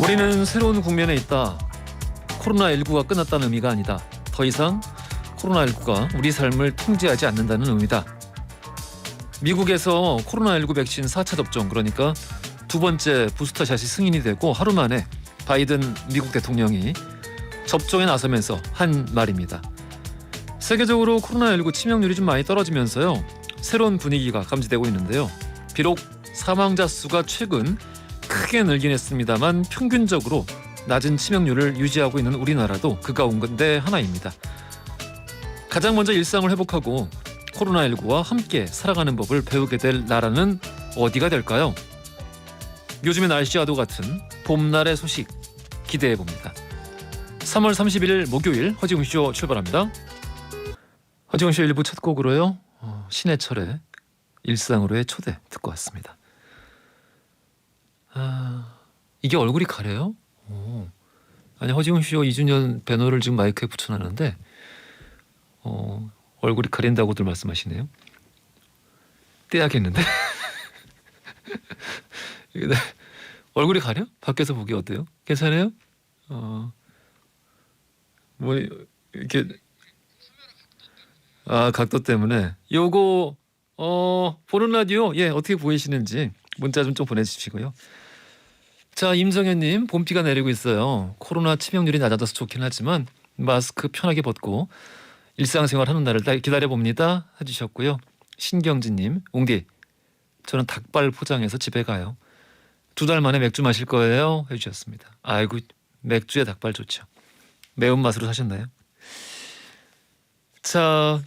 우리는 새로운 국면에 있다. 코로나19가 끝났다는 의미가 아니다. 더 이상 코로나19가 우리 삶을 통제하지 않는다는 의미다. 미국에서 코로나19 백신 4차 접종, 그러니까 두 번째 부스터샷이 승인이 되고 하루 만에 바이든 미국 대통령이 접종에 나서면서 한 말입니다. 세계적으로 코로나19 치명률이 좀 많이 떨어지면서요, 새로운 분위기가 감지되고 있는데요. 비록 사망자 수가 최근 크게 늘긴 했습니다만 평균적으로 낮은 치명률을 유지하고 있는 우리나라도 그 가운데 하나입니다. 가장 먼저 일상을 회복하고 코로나19와 함께 살아가는 법을 배우게 될 나라는 어디가 될까요? 요즘의 날씨와도 같은 봄날의 소식 기대해봅니다. 3월 31일 목요일 허지웅쇼 출발합니다. 허지웅쇼 1부 첫 곡으로요, 신해철의 일상으로의 초대 듣고 왔습니다. 이게 얼굴이 가려요? 아니, 허지웅쇼 2주년 배너를 지금 마이크에 붙여놨는데 얼굴이 가린다고들 말씀하시네요. 떼야겠는데? 얼굴이 가려? 밖에서 보기 어때요? 괜찮아요? 뭐 이렇게 각도 때문에 요거 보는 라디오 어떻게 보이시는지 문자 좀 보내주시고요. 자, 임정현님, 봄비가 내리고 있어요. 코로나 치명률이 낮아져서 좋긴 하지만 마스크 편하게 벗고 일상생활 하는 날을 기다려봅니다 해주셨고요. 신경진님, 웅디, 저는 닭발 포장해서 집에 가요. 2달 만에 맥주 마실 거예요 해주셨습니다. 아이고, 맥주에 닭발 좋죠. 매운맛으로 사셨나요? 자,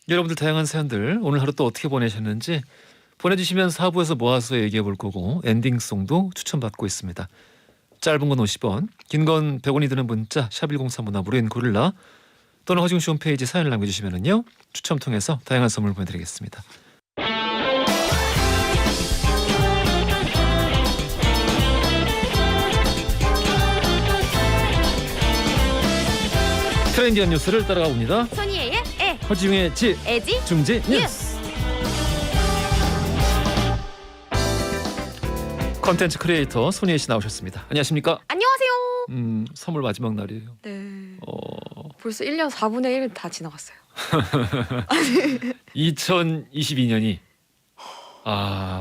여러분들 다양한 사연들 오늘 하루 또 어떻게 보내셨는지 보내주시면 4부에서 모아서 얘기해 볼 거고 엔딩송도 추천받고 있습니다. 짧은 건 50원, 긴 건 100원이 드는 문자 샵1035나 무료인 고릴라 또는 허지웅쇼 홈페이지 사연을 남겨주시면은요, 추첨 통해서 다양한 선물 보내드리겠습니다. 트렌디한 뉴스를 따라가 봅니다. 손이의 에, 허지웅의 지, 에지, 중지 뉴스. 컨텐츠 크리에이터 손희애 씨 나오셨습니다. 안녕하십니까? 안녕하세요. 3월 마지막 날이에요. 네. 벌써 1년 4분의 1 다 지나갔어요. 2022년이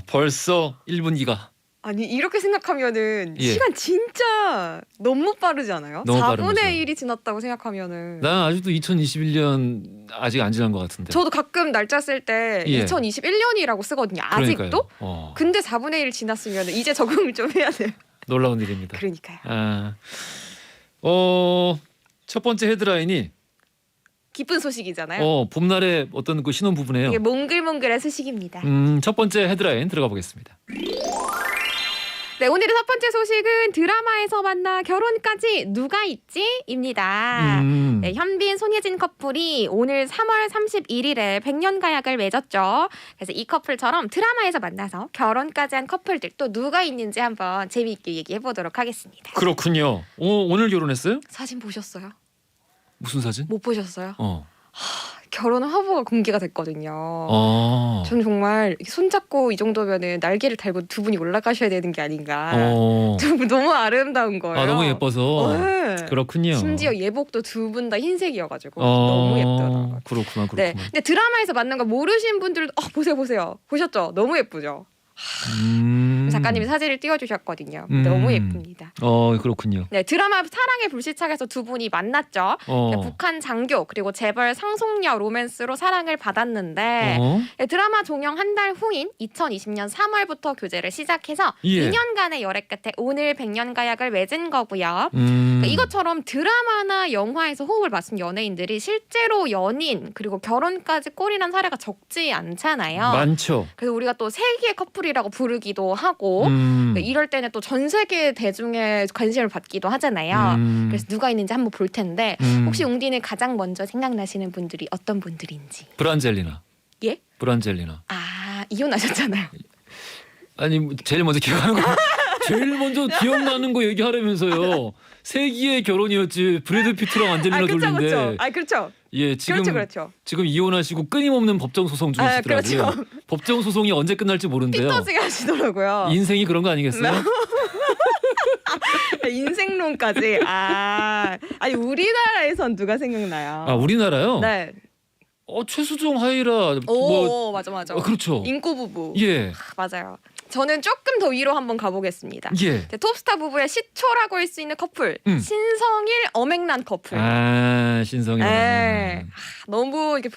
벌써 1분기가 아니, 이렇게 생각하면은 예. 시간 진짜 너무 빠르지 않아요? 너무 빠른 4분의 거죠. 1이 지났다고 생각하면은. 난 아직도 2021년 아직 안 지난 것 같은데. 저도 가끔 날짜 쓸 때 예. 2021년이라고 쓰거든요. 아직도? 그러니까요. 근데 4분의 1 지났으면 이제 적응을 좀 해야 돼요. 놀라운 일입니다. 그러니까요. 첫 번째 헤드라인이 기쁜 소식이잖아요. 봄날의 어떤 그 신혼 부부네요. 이게 몽글몽글한 소식입니다. 첫 번째 헤드라인 들어가 보겠습니다. 네, 오늘의 첫 번째 소식은 드라마에서 만나 결혼까지 누가 있지?입니다. 네, 현빈, 손예진 커플이 오늘 3월 31일에 100년 가약을 맺었죠. 그래서 이 커플처럼 드라마에서 만나서 결혼까지 한 커플들 또 누가 있는지 한번 재미있게 얘기해 보도록 하겠습니다. 그렇군요. 오늘 결혼했어요? 사진 보셨어요? 무슨 사진? 못 보셨어요? 결혼 화보가 공개가 됐거든요. 전 정말 손잡고 이 정도면은 날개를 달고 두 분이 올라가셔야 되는 게 아닌가. 너무 아름다운 거예요. 너무 예뻐서. 네. 그렇군요. 심지어 예복도 두 분 다 흰색이어가지고 너무 예쁘더라고요. 그렇구나. 네. 근데 드라마에서 만난 거 모르신 분들도 보세요. 보셨죠? 너무 예쁘죠? 작가님이 사진을 띄워주셨거든요. 너무 예쁩니다. 그렇군요. 네, 드라마 사랑의 불시착에서 두 분이 만났죠. 네, 북한 장교 그리고 재벌 상속녀 로맨스로 사랑을 받았는데 네, 드라마 종영 한 달 후인 2020년 3월부터 교제를 시작해서 2년간의 열애 끝에 오늘 100년 가약을 맺은 거고요. 그러니까 이것처럼 드라마나 영화에서 호흡을 맞춘 연예인들이 실제로 연인 그리고 결혼까지 꼴이난 사례가 적지 않잖아요. 많죠. 그래서 우리가 또 세기의 커플이라고 부르기도 하고 이럴 때는 또 전 세계 대중의 관심을 받기도 하잖아요. 그래서 누가 있는지 한번 볼 텐데 혹시 웅디는 가장 먼저 생각나시는 분들이 어떤 분들인지. 브란젤리나. 예? 브란젤리나. 이혼하셨잖아요. 아니, 제일 먼저 기억하는 거 제일 먼저 기억나는 거 얘기하려면서요. 세기의 결혼이었지. 브래드 피트랑 안젤리나 졸리인데. 그렇죠. 예, 지금 그렇죠. 지금 이혼하시고 끊임없는 법정 소송 중이시더라고요. 그렇죠. 법정 소송이 언제 끝날지 모른대요. 삐 터지게 하시더라고요. 인생이 그런 거 아니겠어요? 인생론까지. 아니 우리나라에선 누가 생각나요? 아 우리나라요? 네. 최수종 하이라 오 맞아. 그렇죠. 인꼬 부부. 예. 맞아요. 저는 조금 더 위로 한번 가보겠습니다. 예. 톱스타 부부의 시초라고 할 수 있는 커플 신성일 엄앵란 커플. 신성일. 네. 너무 이게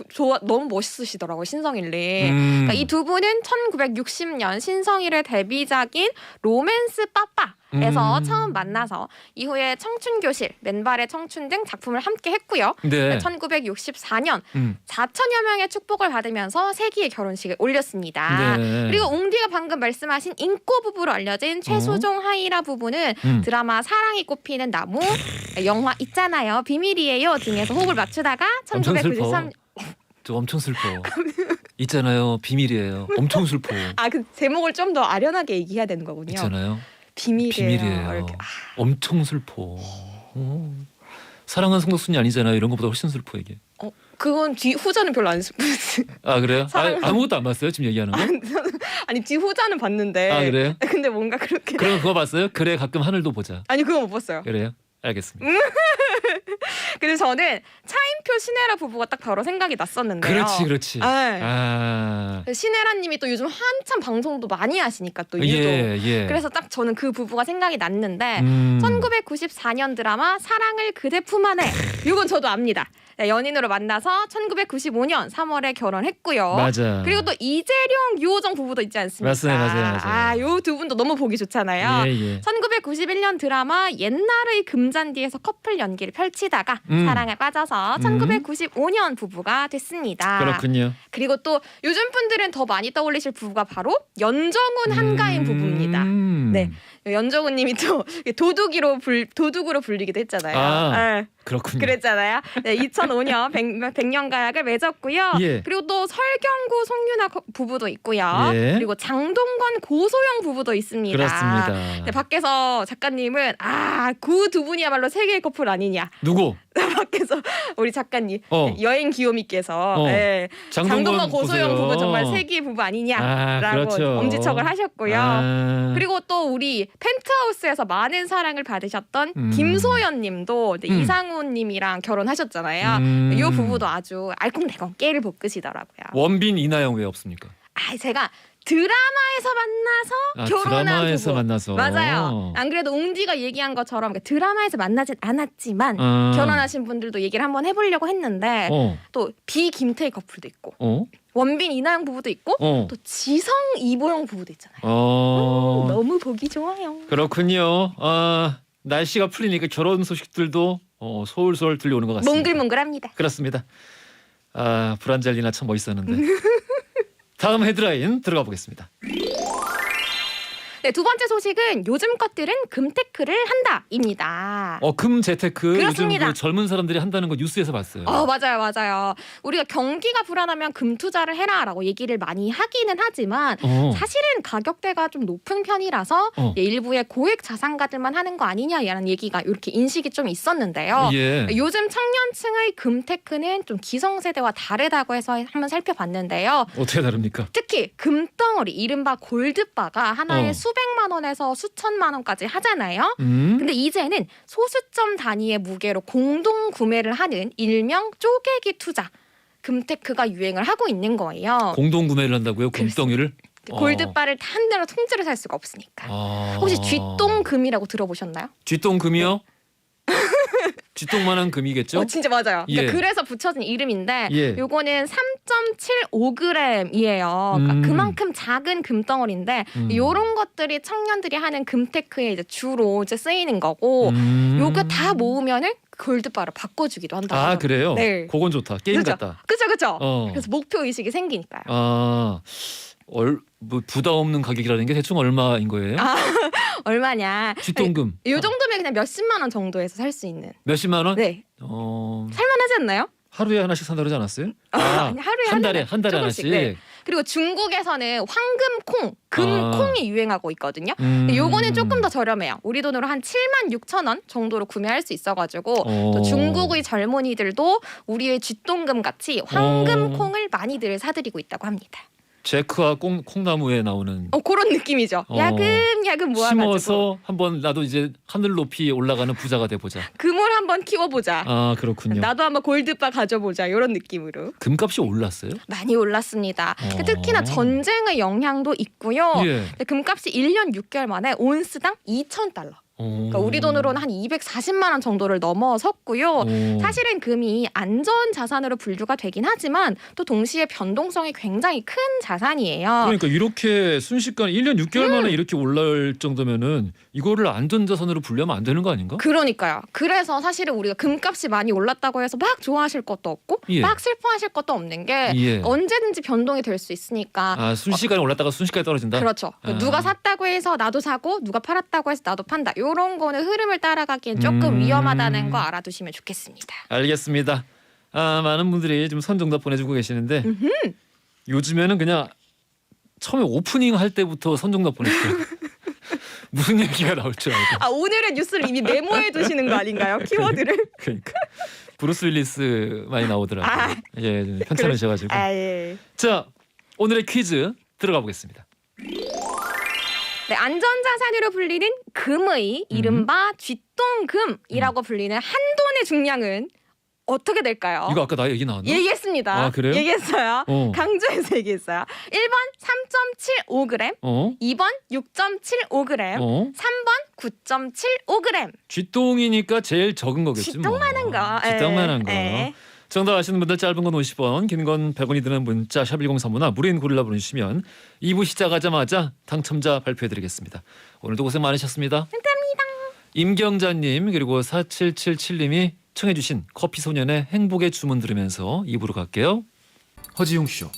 너무 멋있으시더라고요 신성일님. 그러니까 이 두 분은 1960년 신성일의 데뷔작인 로맨스 빠빠에서 처음 만나서 이후에 청춘교실, 맨발의 청춘 등 작품을 함께 했고요. 네. 1964년 4천여 명의 축복을 받으면서 세기의 결혼식을 올렸습니다. 네. 그리고 웅디가 방금 말씀하신 인꼬 부부로 알려진 최수종 하이라 부부는 드라마 사랑이 꽃피는 나무, 영화 있잖아요 비밀이에요 등에서 호흡을 맞추다가 1993년 저 엄청 슬퍼. 있잖아요 비밀이에요. 엄청 슬퍼. 그 제목을 좀 더 아련하게 얘기해야 되는 거군요. 있잖아요. 비밀이에요. 이렇게. 엄청 슬퍼. 사랑은 성덕순이 아니잖아요. 이런 것보다 훨씬 슬퍼 이게. 그건 뒤 후자는 별로 안 슬프지. 그래요? 아무것도 안 봤어요? 지금 얘기하는 거? 아니 뒤 후자는 봤는데. 그래요? 근데 뭔가 그렇게. 그럼 그거 봤어요? 그래 가끔 하늘도 보자. 아니 그거 못 봤어요. 그래요? 알겠습니다. 그래서 저는 차인표 신혜라 부부가 딱 바로 생각이 났었는데요. 그렇지. 신혜라님이 또 요즘 한참 방송도 많이 하시니까 또 유독. 예. 그래서 딱 저는 그 부부가 생각이 났는데 1994년 드라마 사랑을 그대 품 안에 이건 저도 압니다. 연인으로 만나서 1995년 3월에 결혼했고요. 맞아. 그리고 또 이재령 유호정 부부도 있지 않습니까? 맞아요. 요 두 분도 너무 보기 좋잖아요. 예. 1991년 드라마 옛날의 금잔디에서 커플 연기를 펼치다가 사랑에 빠져서 1995년 부부가 됐습니다. 그렇군요. 그리고 또 요즘 분들은 더 많이 떠올리실 부부가 바로 연정훈 한가인 부부입니다. 네, 연정훈님이 또 도둑으로 불리기도 했잖아요. 그렇군요. 그랬잖아요. 네, 2005년 백년가약을 맺었고요. 예. 그리고 또 설경구 송윤아 부부도 있고요. 예. 그리고 장동건 고소영 부부도 있습니다. 그렇습니다. 네, 밖에서 작가님은 그 두 분이야말로 세계의 커플 아니냐. 누구? 밖에서 우리 작가님 여행 기요미께서 장동건 고소영 부부 정말 세기의 부부 아니냐라고 그렇죠. 엄지척을 하셨고요. 그리고 또 우리 펜트하우스에서 많은 사랑을 받으셨던 김소연님도 이상훈님이랑 결혼하셨잖아요. 이 부부도 아주 알콩달콩 깨를 볶으시더라고요. 원빈 이나영 왜 없습니까? 제가 드라마에서 만나서 결혼한 드라마에서 부부. 만나서. 맞아요. 안 그래도 웅디가 얘기한 것처럼 드라마에서 만나진 않았지만 결혼하신 분들도 얘기를 한번 해보려고 했는데 또 비김태희 커플도 있고 원빈 이나영 부부도 있고 또 지성 이보영 부부도 있잖아요. 너무 보기 좋아요. 그렇군요. 날씨가 풀리니까 결혼 소식들도 솔솔 들려오는 것 같습니다. 몽글몽글합니다. 그렇습니다. 브란젤리나 참 멋있었는데. 다음 헤드라인 들어가 보겠습니다. 네, 두 번째 소식은 요즘 것들은 금테크를 한다입니다. 금재테크 그렇습니다. 요즘 젊은 사람들이 한다는 거 뉴스에서 봤어요. 맞아요. 우리가 경기가 불안하면 금 투자를 해라라고 얘기를 많이 하기는 하지만 사실은 가격대가 좀 높은 편이라서 일부의 고액 자산가들만 하는 거 아니냐라는 얘기가 이렇게 인식이 좀 있었는데요. 요즘 청년층의 금테크는 좀 기성세대와 다르다고 해서 한번 살펴봤는데요. 어떻게 다릅니까? 특히 금덩어리 이른바 골드바가 하나에 수백만 원에서 수천만 원까지 하잖아요. 근데 이제는 소수점 단위의 무게로 공동 구매를 하는 일명 쪼개기 투자 금테크가 유행을 하고 있는 거예요. 공동 구매를 한다고요? 금덩이를? 골드바를 한 대로 통째로 살 수가 없으니까. 혹시 쥐똥금이라고 들어보셨나요? 쥐똥금이요? 쥐똥만한 금이겠죠? 진짜 맞아요. 그러니까 그래서 붙여진 이름인데 요거는 3.75g이에요. 그러니까 그만큼 작은 금덩어리인데 요런 것들이 청년들이 하는 금테크에 이제 주로 이제 쓰이는 거고 요거 다 모으면은 골드바를 바꿔주기도 한다. 그래요? 네. 그건 좋다. 게임 같다. 그렇죠. 그래서 목표 의식이 생기니까요. 뭐 부담 없는 가격이라는 게 대충 얼마인 거예요? 얼마냐? 쥐똥금. 이 정도면 그냥 몇십만 원 정도에서 살 수 있는. 몇십만 원? 네. 살만하지 않나요? 하루에 하나씩 산다 그러지 않았어요? 아니, 하루에 한 달에 하나씩. 네. 그리고 중국에서는 황금콩, 금콩이 유행하고 있거든요. 근데 요거는 조금 더 저렴해요. 우리 돈으로 한 76,000원 정도로 구매할 수 있어가지고 또 중국의 젊은이들도 우리의 쥐똥금 같이 황금콩을 많이들 사들이고 있다고 합니다. 제크와 콩나무에 나오는 그런 느낌이죠. 야금 모아가지고 심어서 한번 나도 이제 하늘 높이 올라가는 부자가 돼보자. 금을 한번 키워보자. 아 그렇군요. 나도 한번 골드바 가져보자. 이런 느낌으로. 금값이 올랐어요? 많이 올랐습니다. 특히나 전쟁의 영향도 있고요. 예. 금값이 1년 6개월 만에 온스당 2,000달러. 그러니까 우리 돈으로는 한 240만 원 정도를 넘어섰고요. 사실은 금이 안전 자산으로 분류가 되긴 하지만 또 동시에 변동성이 굉장히 큰 자산이에요. 그러니까 이렇게 순식간에 1년 6개월 만에 이렇게 올라올 정도면은 이거를 안전자산으로 분류하면 안 되는 거 아닌가? 그러니까요. 그래서 사실은 우리가 금값이 많이 올랐다고 해서 막 좋아하실 것도 없고 예. 막 슬퍼하실 것도 없는 게 예. 언제든지 변동이 될 수 있으니까. 아 순식간에 올랐다가 순식간에 떨어진다? 그렇죠. 아. 누가 샀다고 해서 나도 사고 누가 팔았다고 해서 나도 판다. 이런 거는 흐름을 따라가기엔 조금 위험하다는 거 알아두시면 좋겠습니다. 알겠습니다. 많은 분들이 지금 선정답 보내주고 계시는데 요즘에는 그냥 처음에 오프닝 할 때부터 선정답 보내주세요. 무슨 얘기가 나올 줄 알고. 오늘의 뉴스를 이미 메모해 두시는 거 아닌가요? 키워드를. 그러니까 브루스 윌리스 많이 나오더라고요. 예, 좀 편찮으셔가지고. 예. 자, 오늘의 퀴즈 들어가 보겠습니다. 네, 안전자산으로 불리는 금의 이른바 쥐똥금이라고 불리는 한돈의 중량은 어떻게 될까요? 이거 아까 나 얘기 나왔나? 얘기했습니다. 아, 그래요? 얘기했어요. 강조해서 얘기했어요. 1번 3.75g, 2번 6.75g, 3번 9.75g. 쥐똥이니까 제일 적은 거겠지. 쥐똥만한 거. 쥐똥만한 거. 정답 아시는 분들 짧은 건 50원, 긴 건 100원이 드는 문자 샵 1035나 무료인 고릴라 보내주시면 2부 시작하자마자 당첨자 발표해드리겠습니다. 오늘도 고생 많으셨습니다. 감사합니다. 임경자님 그리고 4777님이 청해 주신 커피소년의 행복의 주문 들으면서 2부로 갈게요. 허지용 쇼.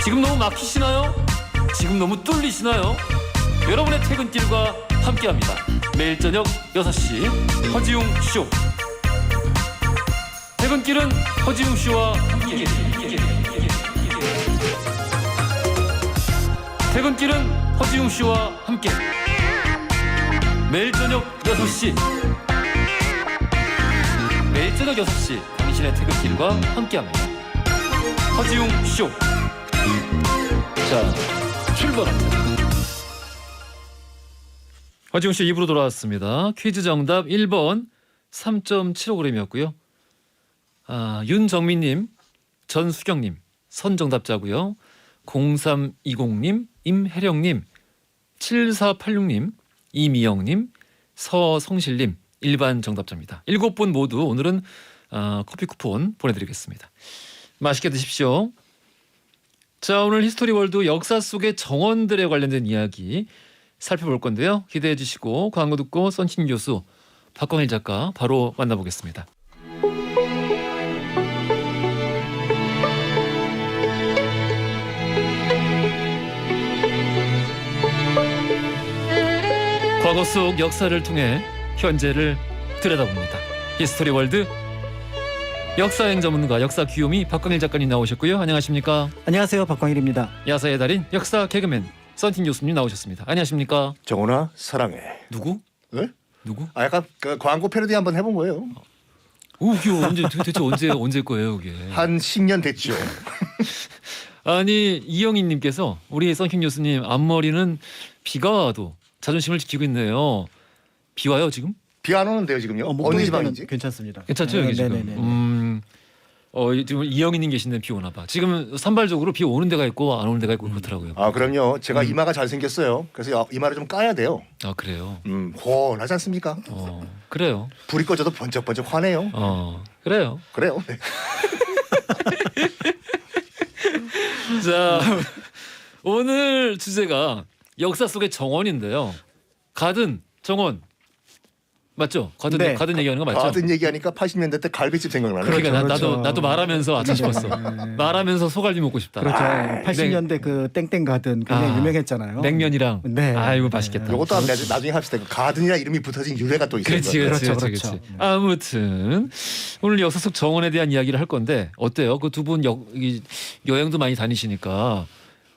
지금 너무 막히시나요? 지금 너무 뚫리시나요? 여러분의 퇴근길과 함께합니다. 매일 저녁 6시 허지용 쇼. 퇴근길은 허지용 쇼와 함께. 퇴근길은 허지용 쇼와 함께. 매일 저녁 6시. 매일 저녁 6시 당신의 퇴근길과 함께합니다. 허지용 쇼. 자, 출발합니다. 허지용 쇼 2부로 돌아왔습니다. 퀴즈 정답 1번 3.75g이었고요. 윤정민님, 전수경님 선정답자고요. 0320님, 임혜령님, 7486님, 이미영님, 서성실님 일반 정답자입니다. 7분 모두 오늘은 커피 쿠폰 보내드리겠습니다. 맛있게 드십시오. 자, 오늘 히스토리 월드 역사 속의 정원들에 관련된 이야기 살펴볼 건데요. 기대해 주시고 광고 듣고 썬신 교수 박광일 작가 바로 만나보겠습니다. 과거 속 역사를 통해 현재를 들여다봅니다. 히스토리 월드 역사행 전문가 역사 귀요미 박광일 작가님 나오셨고요. 안녕하십니까? 안녕하세요, 박광일입니다. 야사의 달인 역사 개그맨 썬틴 교수님 나오셨습니다. 안녕하십니까? 정원아 사랑해. 누구? 네? 누구? 약간 그 광고 패러디 한번 해본 거예요. 이게 대체 언제 거예요, 이게? 한 10년 됐죠. 아니 이영희님께서 우리 썬틴 교수님 앞머리는 비가 와도 자존심을 지키고 있네요. 비 와요 지금? 비 안 오는데요 지금요? 어느 목동에는 지방인지? 괜찮습니다. 괜찮죠 여기 지금? 네네네. 지금 이영희님 계신데 비 오나 봐. 지금 산발적으로 비 오는 데가 있고 안 오는 데가 있고 그렇더라고요. 아 그럼요. 제가 이마가 잘생겼어요. 그래서 이마를 좀 까야 돼요. 아 그래요? 훤하지 않습니까? 그래요. 불이 꺼져도 번쩍번쩍 환해요. 그래요. 그래요. 네. 자 오늘 주제가 역사 속의 정원인데요. 가든 정원 맞죠? 가든 네. 가든 얘기하는 거 맞죠? 가든 얘기하니까 80년대 때 갈비집 생각나네. 그러니까 그렇죠. 나도 말하면서 아차 싶었어. 말하면서 소갈비 먹고 싶다. 그렇죠. 80년대 그 땡땡 가든 굉장히 유명했잖아요. 냉면이랑. 네. 아이고 맛있겠다. 요것도 나중에 합시다. 가든이라 이름이 붙어진 유래가 또 있어요. 그렇지. 아무튼 오늘 역사 속 정원에 대한 이야기를 할 건데 어때요? 그 두 분 여행도 많이 다니시니까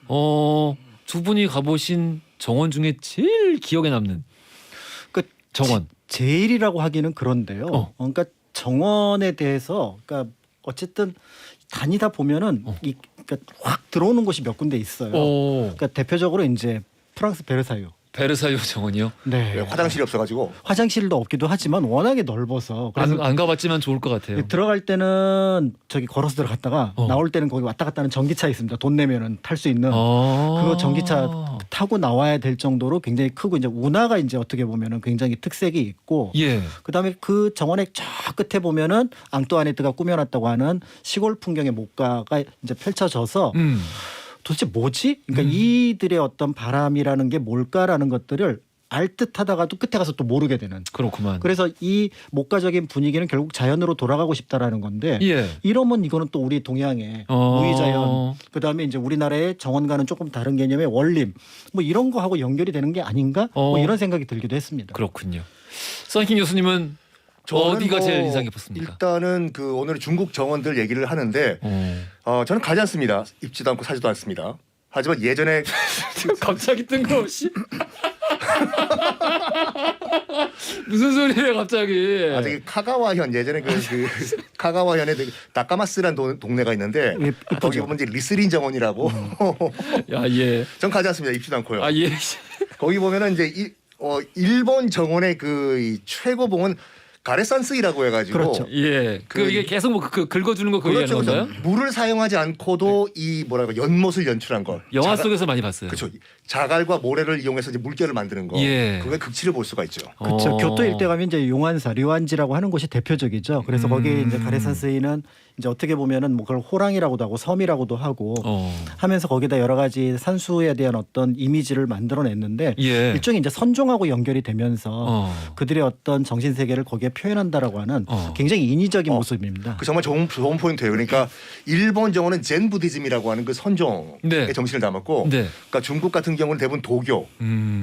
두 분이 가보신 정원 중에 제일 기억에 남는 그 정원. 제일이라고 하기는 그런데요. 그러니까 정원에 대해서 그러니까 어쨌든 다니다 보면은 그러니까 확 들어오는 곳이 몇 군데 있어요. 그러니까 대표적으로 이제 프랑스 베르사유. 베르사유 정원이요? 네. 네, 화장실이 없어가지고 화장실도 없기도 하지만 워낙에 넓어서 그래서 안 가봤지만 좋을 것 같아요. 들어갈 때는 저기 걸어서 들어갔다가 나올 때는 거기 왔다 갔다 하는 전기차 있습니다. 돈 내면은 탈 수 있는 그거 전기차 타고 나와야 될 정도로 굉장히 크고 이제 운하가 이제 어떻게 보면은 굉장히 특색이 있고 예. 그다음에 그 정원의 저 끝에 보면은 앙뚜아네트가 꾸며놨다고 하는 시골 풍경의 목가가 이제 펼쳐져서 도대체 뭐지? 그러니까 이들의 어떤 바람이라는 게 뭘까라는 것들을 알듯하다가도 끝에 가서 또 모르게 되는. 그렇구만. 그래서 이 목가적인 분위기는 결국 자연으로 돌아가고 싶다라는 건데 예. 이러면 이거는 또 우리 동양의 무의자연 그다음에 이제 우리나라의 정원과는 조금 다른 개념의 원림 뭐 이런 거하고 연결이 되는 게 아닌가 뭐 이런 생각이 들기도 했습니다. 그렇군요. 선킹 교수님은 어디가 뭐 제일 인상 깊었습니까? 일단은 그 오늘 중국 정원들 얘기를 하는데 저는 가지 않습니다. 입지도 않고 사지도 않습니다. 하지만 예전에 갑자기 뜬금없이 무슨 소리예요 갑자기? 저기 카가와현 예전에 그 카가와현에 나카마스라는 동네가 있는데 거기 보면 이제 리스린 정원이라고. 야 예. 전 가지 않습니다. 입지도 않고요. 아 예. 거기 보면은 이제 일본 정원의 그 최고봉은 가레산스이라고 해가지고 그렇죠. 예. 이게 계속 뭐 긁어주는 거 그거 얘기하는 건가요? 물을 사용하지 않고도 이 뭐랄까 연못을 연출한 걸. 영화 속에서 많이 봤어요. 그렇죠. 자갈과 모래를 이용해서 이제 물결을 만드는 거. 예. 그게 극치를 볼 수가 있죠. 그렇죠. 교토 일대 가면 이제 용안사, 류안지라고 하는 곳이 대표적이죠. 그래서 거기 이제 가레산스이는 이제 어떻게 보면은 뭐 그걸 호랑이라고도 하고 섬이라고도 하고 하면서 거기다 여러 가지 산수에 대한 어떤 이미지를 만들어냈는데 예. 일종의 이제 선종하고 연결이 되면서 그들의 어떤 정신 세계를 거기에 표현한다라고 하는 굉장히 인위적인 모습입니다. 그 정말 좋은 포인트예요. 그러니까 일본 정원은 젠 부디즘이라고 하는 그 선종의 네. 정신을 담았고, 네. 그러니까 중국 같은 경우는 대부분 도교,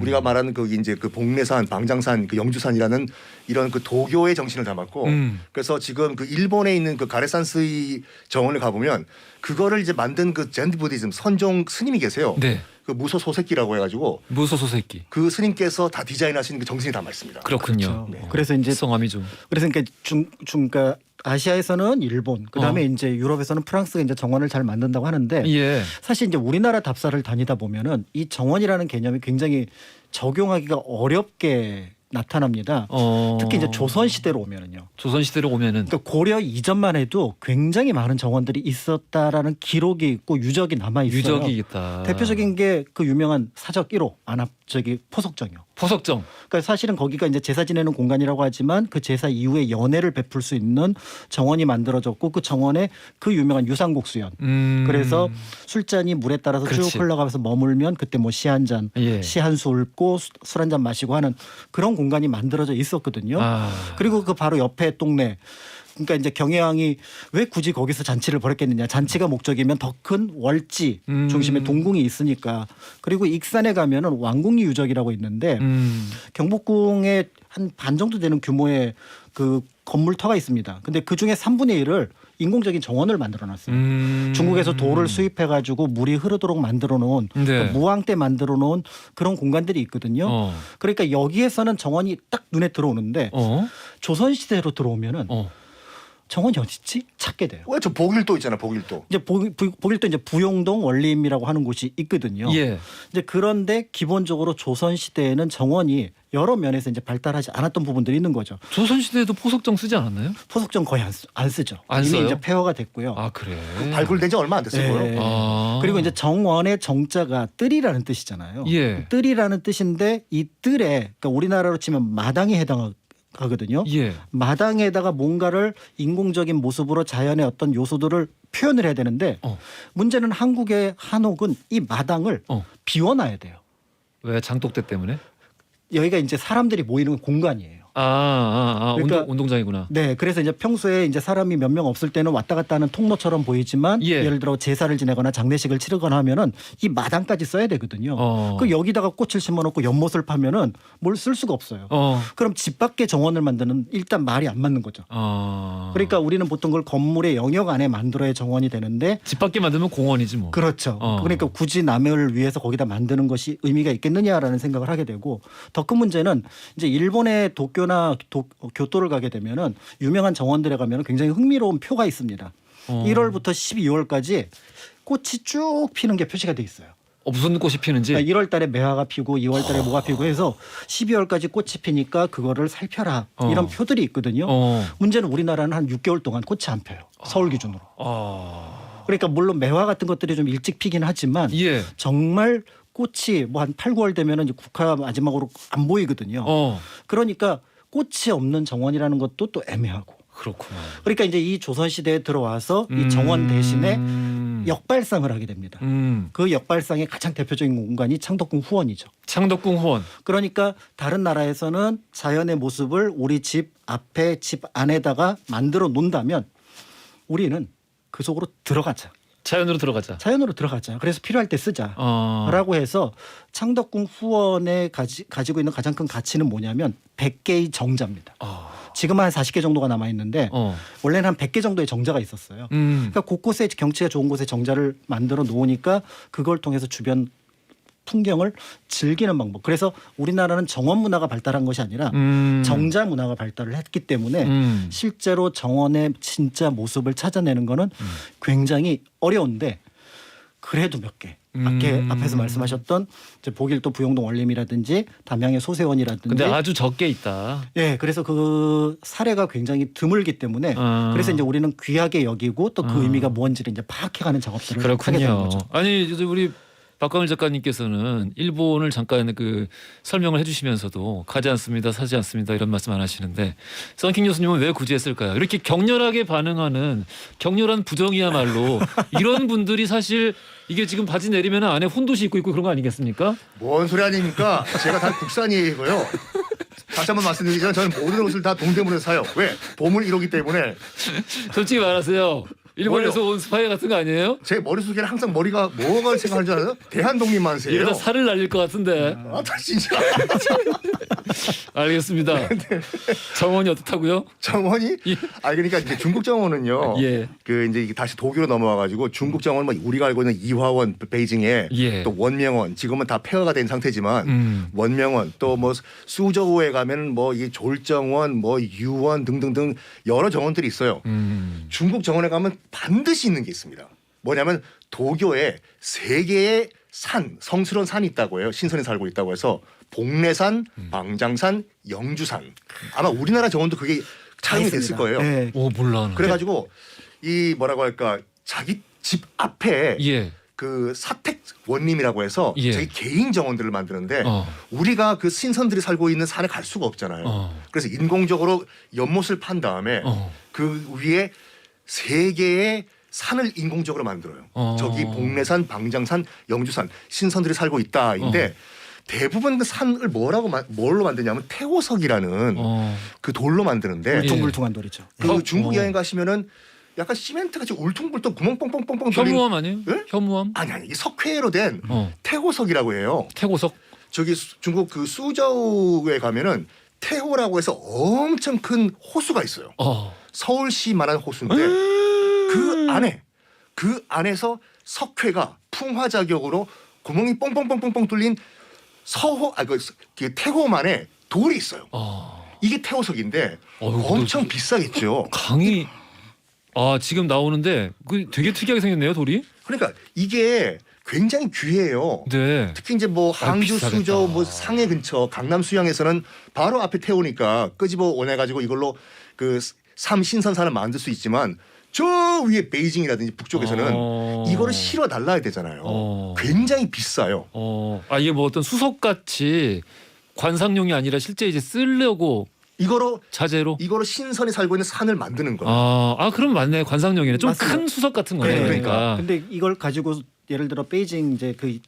우리가 말하는 그 이제 그 복례산, 방장산, 그 영주산이라는 이런 그 도교의 정신을 담았고, 그래서 지금 그 일본에 있는 그 가레산스이 정원을 가보면 그거를 이제 만든 그 젠 부디즘 선종 스님이 계세요. 네. 그 무소 소새끼라고 해가지고 무소소새끼. 그 스님께서 다 디자인하신 그 정신이 담아 있습니다. 그렇군요. 그렇죠. 그래서 이제 성함이 좀. 그래서 그러니까 그러니까 아시아에서는 일본, 그다음에 이제 유럽에서는 프랑스가 이제 정원을 잘 만든다고 하는데 예. 사실 이제 우리나라 답사를 다니다 보면은 이 정원이라는 개념이 굉장히 적용하기가 어렵게 나타납니다. 특히 이제 조선 시대로 오면은요. 조선 시대로 오면은 그러니까 고려 이전만 해도 굉장히 많은 정원들이 있었다라는 기록이 있고 유적이 남아 있어요. 유적이 있다. 대표적인 게 그 유명한 사적 1호 안압 저기 포석정이요. 포석정. 그러니까 사실은 거기가 이제 제사 지내는 공간이라고 하지만 그 제사 이후에 연회를 베풀 수 있는 정원이 만들어졌고 그 정원에 그 유명한 유상곡수연. 그래서 술잔이 물에 따라서 그렇지. 쭉 흘러가면서 머물면 그때 뭐 시 한 잔, 예. 시 한 수 읊고 술 한 잔 마시고 하는 그런 공간이 만들어져 있었거든요. 그리고 그 바로 옆에 동네. 그러니까 이제 경혜왕이 왜 굳이 거기서 잔치를 벌였겠느냐. 잔치가 목적이면 더 큰 월지 중심에 동궁이 있으니까. 그리고 익산에 가면은 왕궁리 유적이라고 있는데 경복궁에 한 반 정도 되는 규모의 그 건물터가 있습니다. 근데 그중에 3분의 1을 인공적인 정원을 만들어 놨어요. 중국에서 돌을 수입해 가지고 물이 흐르도록 만들어 놓은 네. 그러니까 무왕 때 만들어 놓은 그런 공간들이 있거든요. 그러니까 여기에서는 정원이 딱 눈에 들어오는데 조선 시대로 들어오면은 정원이 어딨지? 찾게 돼요. 왜 저 복일도 있잖아, 복일도. 이제 복일도 이제 부용동 원림이라고 하는 곳이 있거든요. 예. 이제 그런데 기본적으로 조선 시대에는 정원이 여러 면에서 이제 발달하지 않았던 부분들이 있는 거죠. 조선 시대에도 포석정 쓰지 않았나요? 포석정 거의 안 쓰죠. 안 이미 써요? 이제 폐허가 됐고요. 아 그래. 발굴된 지 얼마 안 됐어요. 네. 아. 그리고 이제 정원의 정자가 뜰이라는 뜻이잖아요. 예. 뜰이라는 뜻인데 이 뜰에 그러니까 우리나라로 치면 마당에 해당하거든요. 예. 마당에다가 뭔가를 인공적인 모습으로 자연의 어떤 요소들을 표현을 해야 되는데 문제는 한국의 한옥은 이 마당을 비워놔야 돼요. 왜 장독대 때문에? 여기가 이제 사람들이 모이는 공간이에요. 그러니까 운동장이구나. 네, 그래서 이제 평소에 이제 사람이 몇 명 없을 때는 왔다 갔다 하는 통로처럼 보이지만 예. 예를 들어 제사를 지내거나 장례식을 치르거나 하면은 이 마당까지 써야 되거든요. 그 여기다가 꽃을 심어놓고 연못을 파면은 뭘 쓸 수가 없어요. 그럼 집 밖에 정원을 만드는 일단 말이 안 맞는 거죠. 그러니까 우리는 보통 그걸 건물의 영역 안에 만들어야 정원이 되는데 집 밖에 만들면 공원이지 뭐. 그렇죠. 그러니까 굳이 남을 위해서 거기다 만드는 것이 의미가 있겠느냐라는 생각을 하게 되고 더 큰 문제는 이제 일본의 도쿄 도교나 교토를 가게 되면은 유명한 정원들에 가면은 굉장히 흥미로운 표가 있습니다. 1월부터 12월까지 꽃이 쭉 피는 게 표시가 돼 있어요. 무슨 꽃이 피는지. 그러니까 1월 달에 매화가 피고 2월 달에 뭐가 피고 해서 12월까지 꽃이 피니까 그거를 살펴라. 이런 표들이 있거든요. 문제는 우리나라는 한 6개월 동안 꽃이 안 펴요. 서울 기준으로. 그러니까 물론 매화 같은 것들이 좀 일찍 피긴 하지만 예. 정말 꽃이 뭐 한 8, 9월 되면은 이제 국화 마지막으로 안 보이거든요. 그러니까 꽃이 없는 정원이라는 것도 또 애매하고. 그렇구나. 그러니까 이제 이 조선시대에 들어와서 이 정원 대신에 역발상을 하게 됩니다. 그 역발상의 가장 대표적인 공간이 창덕궁 후원이죠. 창덕궁 후원. 그러니까 다른 나라에서는 자연의 모습을 우리 집 앞에 집 안에다가 만들어 놓는다면 우리는 그 속으로 들어가자. 자연으로 들어가자. 자연으로 들어가자. 그래서 필요할 때 쓰자라고 해서 창덕궁 후원에 가지고 있는 가장 큰 가치는 뭐냐면 100개의 정자입니다. 지금 한 40개 정도가 남아 있는데 원래는 한 100개 정도의 정자가 있었어요. 그러니까 곳곳에 경치가 좋은 곳에 정자를 만들어 놓으니까 그걸 통해서 주변 풍경을 즐기는 방법. 그래서 우리나라는 정원 문화가 발달한 것이 아니라 정자 문화가 발달을 했기 때문에 실제로 정원의 진짜 모습을 찾아내는 거는 굉장히 어려운데 그래도 몇 개. 앞에서 말씀하셨던 이제 복일도 부용동 원림이라든지 담양의 소세원이라든지. 근데 아주 적게 있다. 예, 그래서 그 사례가 굉장히 드물기 때문에 그래서 이제 우리는 귀하게 여기고 또 그 의미가 뭔지를 이제 파악해가는 작업들을 하게 되는 거죠. 아니 우리 박광일 작가님께서는 일본을 잠깐 그 설명을 해주시면서도 가지 않습니다, 사지 않습니다 이런 말씀 안 하시는데 썬킹 교수님은 왜 굳이 했을까요? 이렇게 격렬하게 반응하는 격렬한 부정이야말로 이런 분들이 사실 이게 지금 바지 내리면 안에 혼도시 입고 있고 그런 거 아니겠습니까? 뭔 소리 아닙니까? 제가 다 국산이고요. 다시 한번 말씀드리자면 저는 모든 옷을 다 동대문에서 사요. 왜? 보물 1호기 때문에. 솔직히 말하세요. 일본에서 온 스파이 같은 거 아니에요? 제 머릿속에는 항상 머리가 뭐가 생각하는 줄 알아요? 대한독립만 세요. 이러다 살을 날릴 것 같은데. 아, 다 진짜. 알겠습니다. 정원이 어떻다고요? 정원이? 예. 아 그러니까 이제 중국 정원은요. 예. 그 이제 이게 다시 도쿄로 넘어와가지고 중국 정원 뭐 우리가 알고 있는 이화원 베이징에 예. 또 원명원 지금은 다 폐허가 된 상태지만 원명원 또 뭐 수저우에 가면 뭐 이 졸정원 뭐 유원 등등등 여러 정원들이 있어요. 중국 정원에 가면 반드시 있는 게 있습니다. 뭐냐면 도교에 3개의 산 성스러운 산이 있다고 해요. 신선에 살고 있다고 해서 복례산, 방장산, 영주산. 아마 우리나라 정원도 그게 차용이 됐을 거예요. 네. 오 몰라. 그래가지고 이 뭐라고 할까 자기 집 앞에 예. 그 사택 원림이라고 해서 예. 자기 개인 정원들을 만드는데 우리가 그 신선들이 살고 있는 산에 갈 수가 없잖아요. 그래서 인공적으로 연못을 판 다음에 그 위에 3개의 산을 인공적으로 만들어요. 저기 복례산, 방장산, 영주산 신선들이 살고 있다인데 대부분 그 산을 뭘로 만드냐면 태호석이라는 그 돌로 만드는데 울퉁불퉁한 돌이죠. 그 중국 여행 가시면은 약간 시멘트 같이 울퉁불퉁 구멍 뻥뻥뻥뻥 뚫린 현무암 아니에요? 네? 현무암? 아니 이 석회로 된 태호석이라고 해요. 태고석. 저기 중국 그 수저우에 가면은 태호라고 해서 엄청 큰 호수가 있어요. 서울시만한 호수인데 그 안에서 석회가 풍화 작용으로 구멍이 뻥뻥뻥뻥뻥 뚫린 그 태호만의 돌이 있어요. 이게 태호석인데 엄청 비싸겠죠. 강이 지금 나오는데 그 되게 특이하게 생겼네요 돌이. 그러니까 이게 굉장히 귀해요. 네. 특히 이제 뭐 항주 비싸겠다. 수저 뭐 상해 근처 강남 수양에서는 바로 앞에 태우니까 끄집어 오내 가지고 이걸로 그 삼신선산을 만들 수 있지만 저 위에 베이징이라든지 북쪽에서는 이거를 실어 달라야 되잖아요. 굉장히 비싸요. 이게 뭐 어떤 수석 같이 관상용이 아니라 실제 이제 쓰려고 자재로 이거로 신선이 살고 있는 산을 만드는 거예요. 그럼 맞네. 관상용이네. 좀 맞습니다. 큰 수석 같은 거네. 네, 그러니까. 근데 이걸 가지고 예를 들어 베이징 이제 그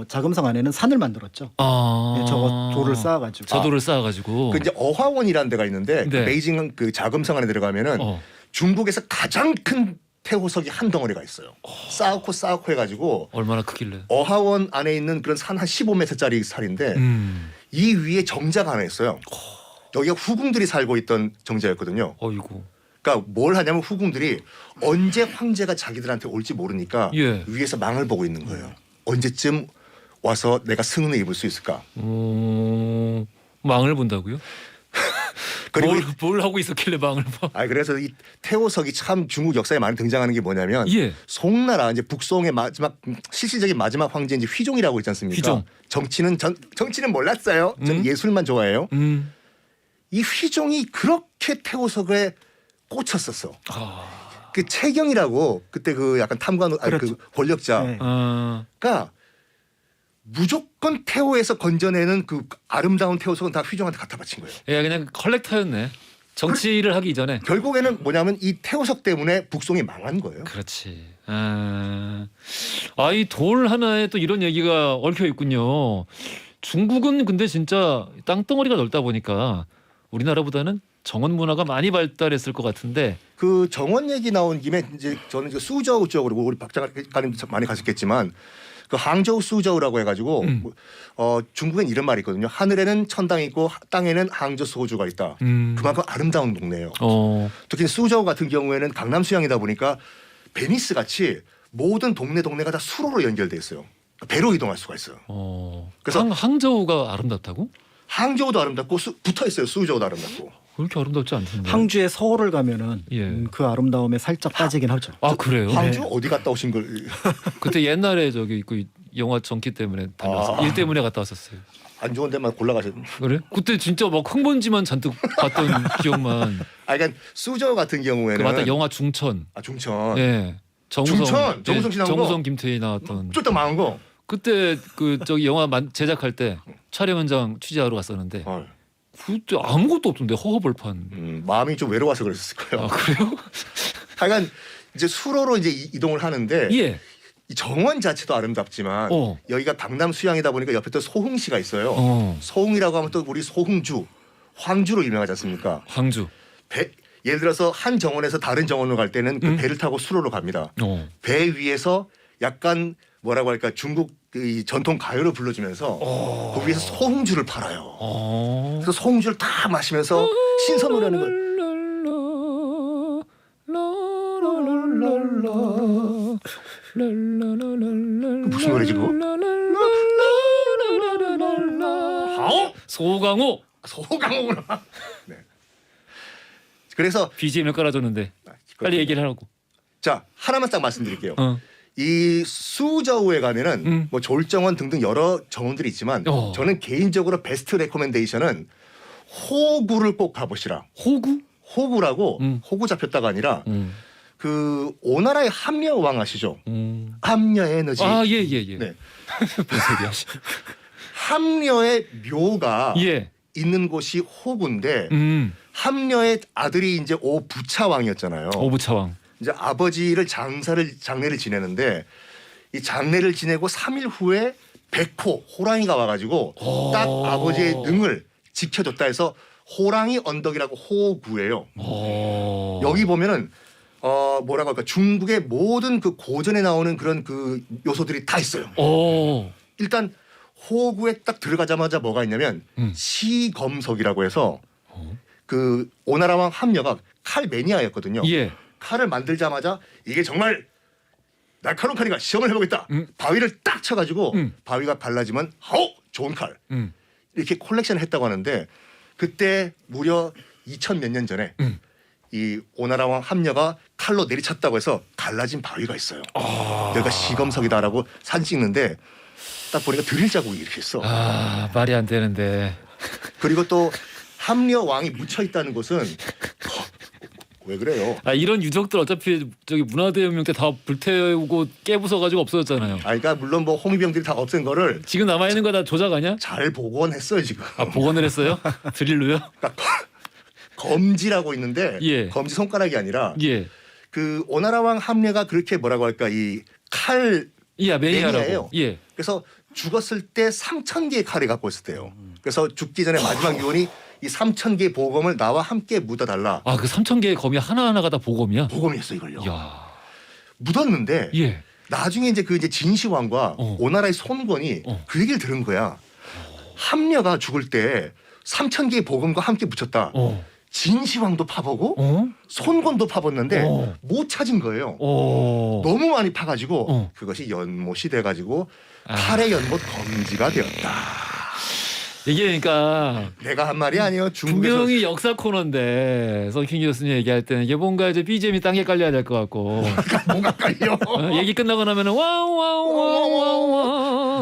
자금성 안에는 산을 만들었죠. 네, 저거 돌을 쌓아가지고. 저돌을 쌓아가지고. 그 이제 어화원이라는 데가 있는데 네. 그 베이징 그 자금성 안에 들어가면은 중국에서 가장 큰 태호석이 한 덩어리가 있어요. 쌓고 해가지고 얼마나 크길래? 어하원 안에 있는 그런 산 한 15m짜리 산인데 이 위에 정자가 하나 있어요. 여기가 후궁들이 살고 있던 정자였거든요. 어이구. 그러니까 뭘 하냐면 후궁들이 언제 황제가 자기들한테 올지 모르니까 예. 위에서 망을 보고 있는 거예요. 언제쯤 와서 내가 승은을 입을 수 있을까? 망을 본다고요? 그리고 뭘 하고 있었길래 망을 봐. 그래서 이 태호석이 참 중국 역사에 많이 등장하는 게 뭐냐면 예. 송나라 이제 북송의 마지막 실질적인 마지막 황제 이제 휘종이라고 있지 않습니까? 휘종. 정치는 몰랐어요. 전 예술만 좋아해요. 이 휘종이 그렇게 태호석에 꽂혔었어. 그 채경이라고 그때 그 약간 탐관 그렇죠. 그 권력자가 네. 무조건 태호에서 건져내는 그 아름다운 태호석은 다 휘종한테 갖다 바친 거예요. 예, 그냥 컬렉터였네. 정치를 하기 이전에. 결국에는 뭐냐면 이 태호석 때문에 북송이 망한 거예요. 그렇지. 이 돌 하나에 또 이런 얘기가 얽혀 있군요. 중국은 근데 진짜 땅덩어리가 넓다 보니까 우리나라보다는 정원 문화가 많이 발달했을 것 같은데. 그 정원 얘기 나온 김에 이제 저는 이제 수저우 쪽으로 우리 박 작가님 많이 가셨겠지만 그 항저우 수저우라고 해가지고 중국엔 이런 말이 있거든요. 하늘에는 천당이 있고 땅에는 항저 소주가 있다. 그만큼 아름다운 동네예요. 특히 수저우 같은 경우에는 강남 수양이다 보니까 베니스 같이 모든 동네가 다 수로로 연결돼 있어요. 배로 이동할 수가 있어요. 그래서 항저우가 아름답다고? 항저우도 아름답고 붙어 있어요. 수저우도 아름답고. 그렇게 아름답지 않던데. 항주의 서울을 가면은 예. 그 아름다움에 살짝 빠지긴 하죠. 그래요? 항주 네. 어디 갔다 오신 걸? 그때 옛날에 저기 그 영화 전기 때문에 다녀왔어. 일 때문에 갔다 왔었어요. 안 좋은 데만 골라가셨네. 그래? 그때 진짜 막 흥번지만 잔뜩 봤던 기억만. 그러니까 수저우 같은 경우에는 맞다, 영화 중천. 중천. 예. 중천? 정우성 씨 나온 거? 정우성 김태희 나왔던. 쫄딱 망한 거. 그때 그 저기 영화 제작할 때 촬영 현장 취재하러 갔었는데 그때 아무것도 없던데 허허벌판. 마음이 좀 외로워서 그랬을 거예요. 그래요? 하여간 이제 수로로 이제 이동을 하는데 예. 이 정원 자체도 아름답지만 여기가 강남 수양이다 보니까 옆에 또 소흥시가 있어요. 소흥이라고 하면 또 우리 소흥주, 황주로 유명하지 않습니까? 황주. 예를 들어서 한 정원에서 다른 정원으로 갈 때는 그 배를 타고 수로로 갑니다. 배 위에서 약간 뭐라고 할까 중국 이 전통 가요를 불러주면서 그 위에서 소흥주를 팔아요. 그래서 소흥주를 다 마시면서 신선 노래하는 걸. 무슨 노래지 그거? 소강호. 소강호구나. 네. 그래서 BGM을 깔아줬는데 빨리 얘기를 하라고. 자 하나만 딱 말씀드릴게요. 이 수저우에 가면은 뭐 졸정원 등등 여러 정원들이 있지만 저는 개인적으로 베스트 레코멘데이션은 호구를 꼭 가보시라. 호구? 호구라고 호구 잡혔다가 아니라 그 오나라의 함려 왕 아시죠? 함려 에너지. 예예예. 네. 무슨 소리야? 함려의 묘가 예. 있는 곳이 호구인데 함려의 아들이 이제 오부차 왕이었잖아요. 오부차 왕. 이제 아버지를 장례를 지내는데 이 장례를 지내고 3일 후에 백호 호랑이가 와가지고 딱 아버지의 능을 지켜줬다 해서 호랑이 언덕이라고 호구예요. 여기 보면은 뭐라고 할까 중국의 모든 그 고전에 나오는 그런 그 요소들이 다 있어요. 일단 호구에 딱 들어가자마자 뭐가 있냐면 시검석이라고 해서 그 오나라 왕 함려가 칼 매니아였거든요. 예. 칼을 만들자마자 이게 정말 날카로운 칼이가 시험을 해보겠다. 바위를 딱 쳐가지고 바위가 발라지면 좋은 칼. 이렇게 콜렉션을 했다고 하는데 그때 무려 2000 몇 년 전에 이 오나라 왕 함려가 칼로 내리쳤다고 해서 갈라진 바위가 있어요. 여기가 시검석이다라고 사진 찍는데 딱 보니까 드릴 자국이 이렇게 있어. 말이 안 되는데. 그리고 또 함려 왕이 묻혀 있다는 곳은 왜 그래요? 이런 유적들 어차피 저기 문화대혁명 때 다 불태우고 깨부숴가지고 없어졌잖아요. 그러니까 물론 뭐 홍위병들이 다 없앤 거를 지금 남아 있는 거 다 조작 아니야? 잘 복원했어요 지금. 복원을 했어요? 드릴로요? 그러니까 검지라고 있는데 예. 검지 손가락이 아니라 예. 그 오나라 왕 함려가 그렇게 뭐라고 할까 이 칼 매니아라고. 매니아예요. 예. 그래서 죽었을 때 3000개의 칼을 갖고 있었대요. 그래서 죽기 전에 마지막 유언이 이 3000개의 보검을 나와 함께 묻어달라. 그 3000개의 검이 하나하나가 다 보검이야? 보검이었어 이걸요. 야. 묻었는데 예. 나중에 이제 그 이제 진시황과 오나라의 손권이 그 얘기를 들은 거야. 함려가 죽을 때 3000개의 보검과 함께 묻혔다. 진시황도 파보고 손권도 파봤는데 못 찾은 거예요. 너무 많이 파가지고 그것이 연못이 돼가지고 칼의 연못 검지가 되었다. 이게 그러니까 내가 한 말이 아니에요. 중국에서 분명히 역사 코너인데 성킹 교수님 얘기할 때는 이게 뭔가 이제 BGM이 땅에 깔려야 될 것 같고 뭔가 깔려. 얘기 끝나고 나면은 와와와와와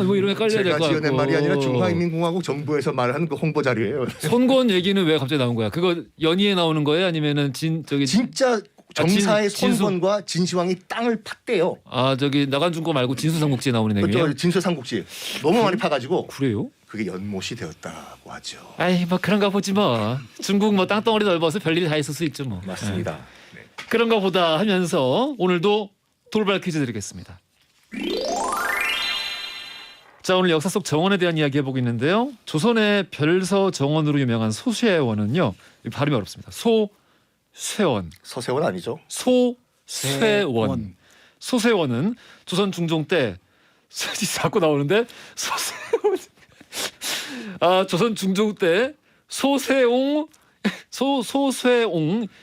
뭐 이런 게 깔려야 될 것 제가 같고. 지어낸 말이 아니라 중화인민공화국 정부에서 말하는 그 홍보 자료예요. 손권 얘기는 왜 갑자기 나온 거야? 그거 연희에 나오는 거예요? 아니면은 진짜 정사의 진수? 손권과 진시황이 땅을 팠대요. 아 저기 나간중고 말고 진수삼국지에 나오는 얘기예요? 그렇죠. 진수삼국지 너무 많이 파가지고 그래요? 그게 연못이 되었다고 하죠. 아이 뭐 그런가 보지 뭐. 중국 뭐 땅덩어리 넓어서 별일이 다 있을 수 있죠 뭐. 맞습니다. 네. 그런가 보다 하면서 오늘도 돌발 퀴즈 드리겠습니다. 자 오늘 역사 속 정원에 대한 이야기 해보고 있는데요. 조선의 별서 정원으로 유명한 소쇠원은요. 발음이 어렵습니다. 소쇠원. 서세원 아니죠? 소쇠원. 소쇠원은 조선 중종 때 자꾸 나오는데 소쇠원. 아 조선 중종 때 소쇠옹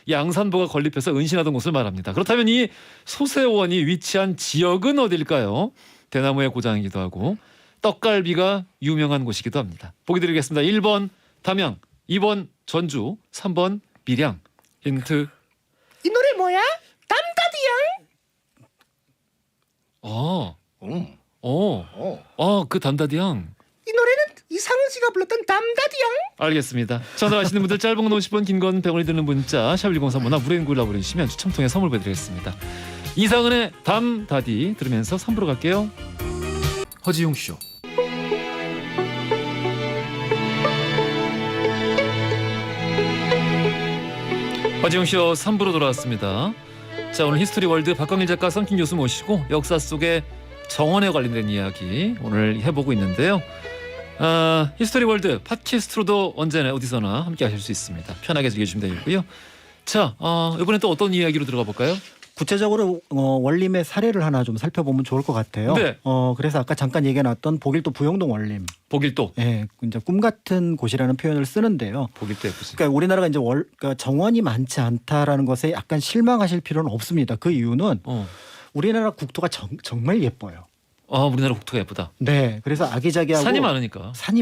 양산보가 건립해서 은신하던 곳을 말합니다. 그렇다면 이 소쇠원이 위치한 지역은 어딜까요? 대나무의 고장이기도 하고 떡갈비가 유명한 곳이기도 합니다. 보기 드리겠습니다. 1번 담양, 2번 전주, 3번 밀양. 힌트. 이 노래 뭐야? 담다디양. 그 담다디양. 이 노래는 이상은 씨가 불렀던 담다디양. 알겠습니다. 전화하시는 분들 짧은 건 50원, 긴 건 100원이 드는 문자 샵 1035나 무료인구라 보내주시면 추첨 통해 선물 보내드리겠습니다. 이상은의 담다디 들으면서 3부로 갈게요. 허지용 쇼. 허지용 쇼 3부로 돌아왔습니다. 자 오늘 히스토리 월드 박광일 작가 성킹 교수 모시고 역사 속의 정원에 관련된 이야기 오늘 해보고 있는데요. 히스토리 월드 팟캐스트로도 언제나 어디서나 함께 하실 수 있습니다. 편하게 즐겨주시면 되겠고요. 자 이번엔 또 어떤 이야기로 들어가 볼까요? 구체적으로 원림의 사례를 하나 좀 살펴보면 좋을 것 같아요. 네. 그래서 아까 잠깐 얘기해놨던 복일도 부영동 원림. 복일도. 예, 이제 꿈 같은 곳이라는 표현을 쓰는데요. 복일도 예쁘지. 그러니까 우리나라가 이제 그러니까 정원이 많지 않다라는 것에 약간 실망하실 필요는 없습니다. 그 이유는 우리나라 국토가 정말 예뻐요. 우리나라 국토가 예쁘다. 네, 그래서 아기자기하고 산이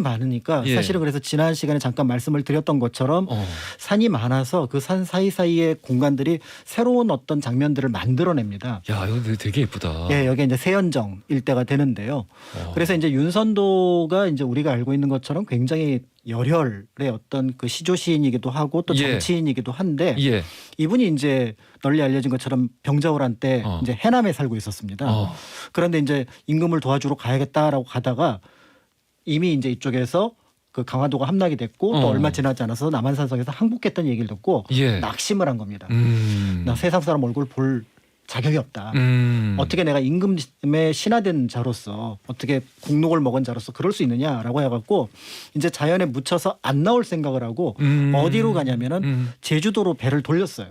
많으니까. 예. 사실은 그래서 지난 시간에 잠깐 말씀을 드렸던 것처럼 산이 많아서 그 산 사이사이의 공간들이 새로운 어떤 장면들을 만들어냅니다. 야, 이거 되게 예쁘다. 예, 여기 이제 세연정 일대가 되는데요. 그래서 이제 윤선도가 이제 우리가 알고 있는 것처럼 굉장히 열혈의 어떤 그 시조 시인이기도 하고 또 정치인이기도 한데 이분이 이제 널리 알려진 것처럼 병자호란 때 이제 해남에 살고 있었습니다. 그런데 이제 임금을 도와주러 가야겠다라고 가다가 이미 이제 이쪽에서 그 강화도가 함락이 됐고 또 얼마 지나지 않아서 남한산성에서 항복했다는 얘기를 듣고 낙심을 한 겁니다. 나 세상 사람 얼굴 볼 자격이 없다. 어떻게 내가 임금의 신하된 자로서 어떻게 국록을 먹은 자로서 그럴 수 있느냐라고 해갖고 이제 자연에 묻혀서 안 나올 생각을 하고 어디로 가냐면은 제주도로 배를 돌렸어요.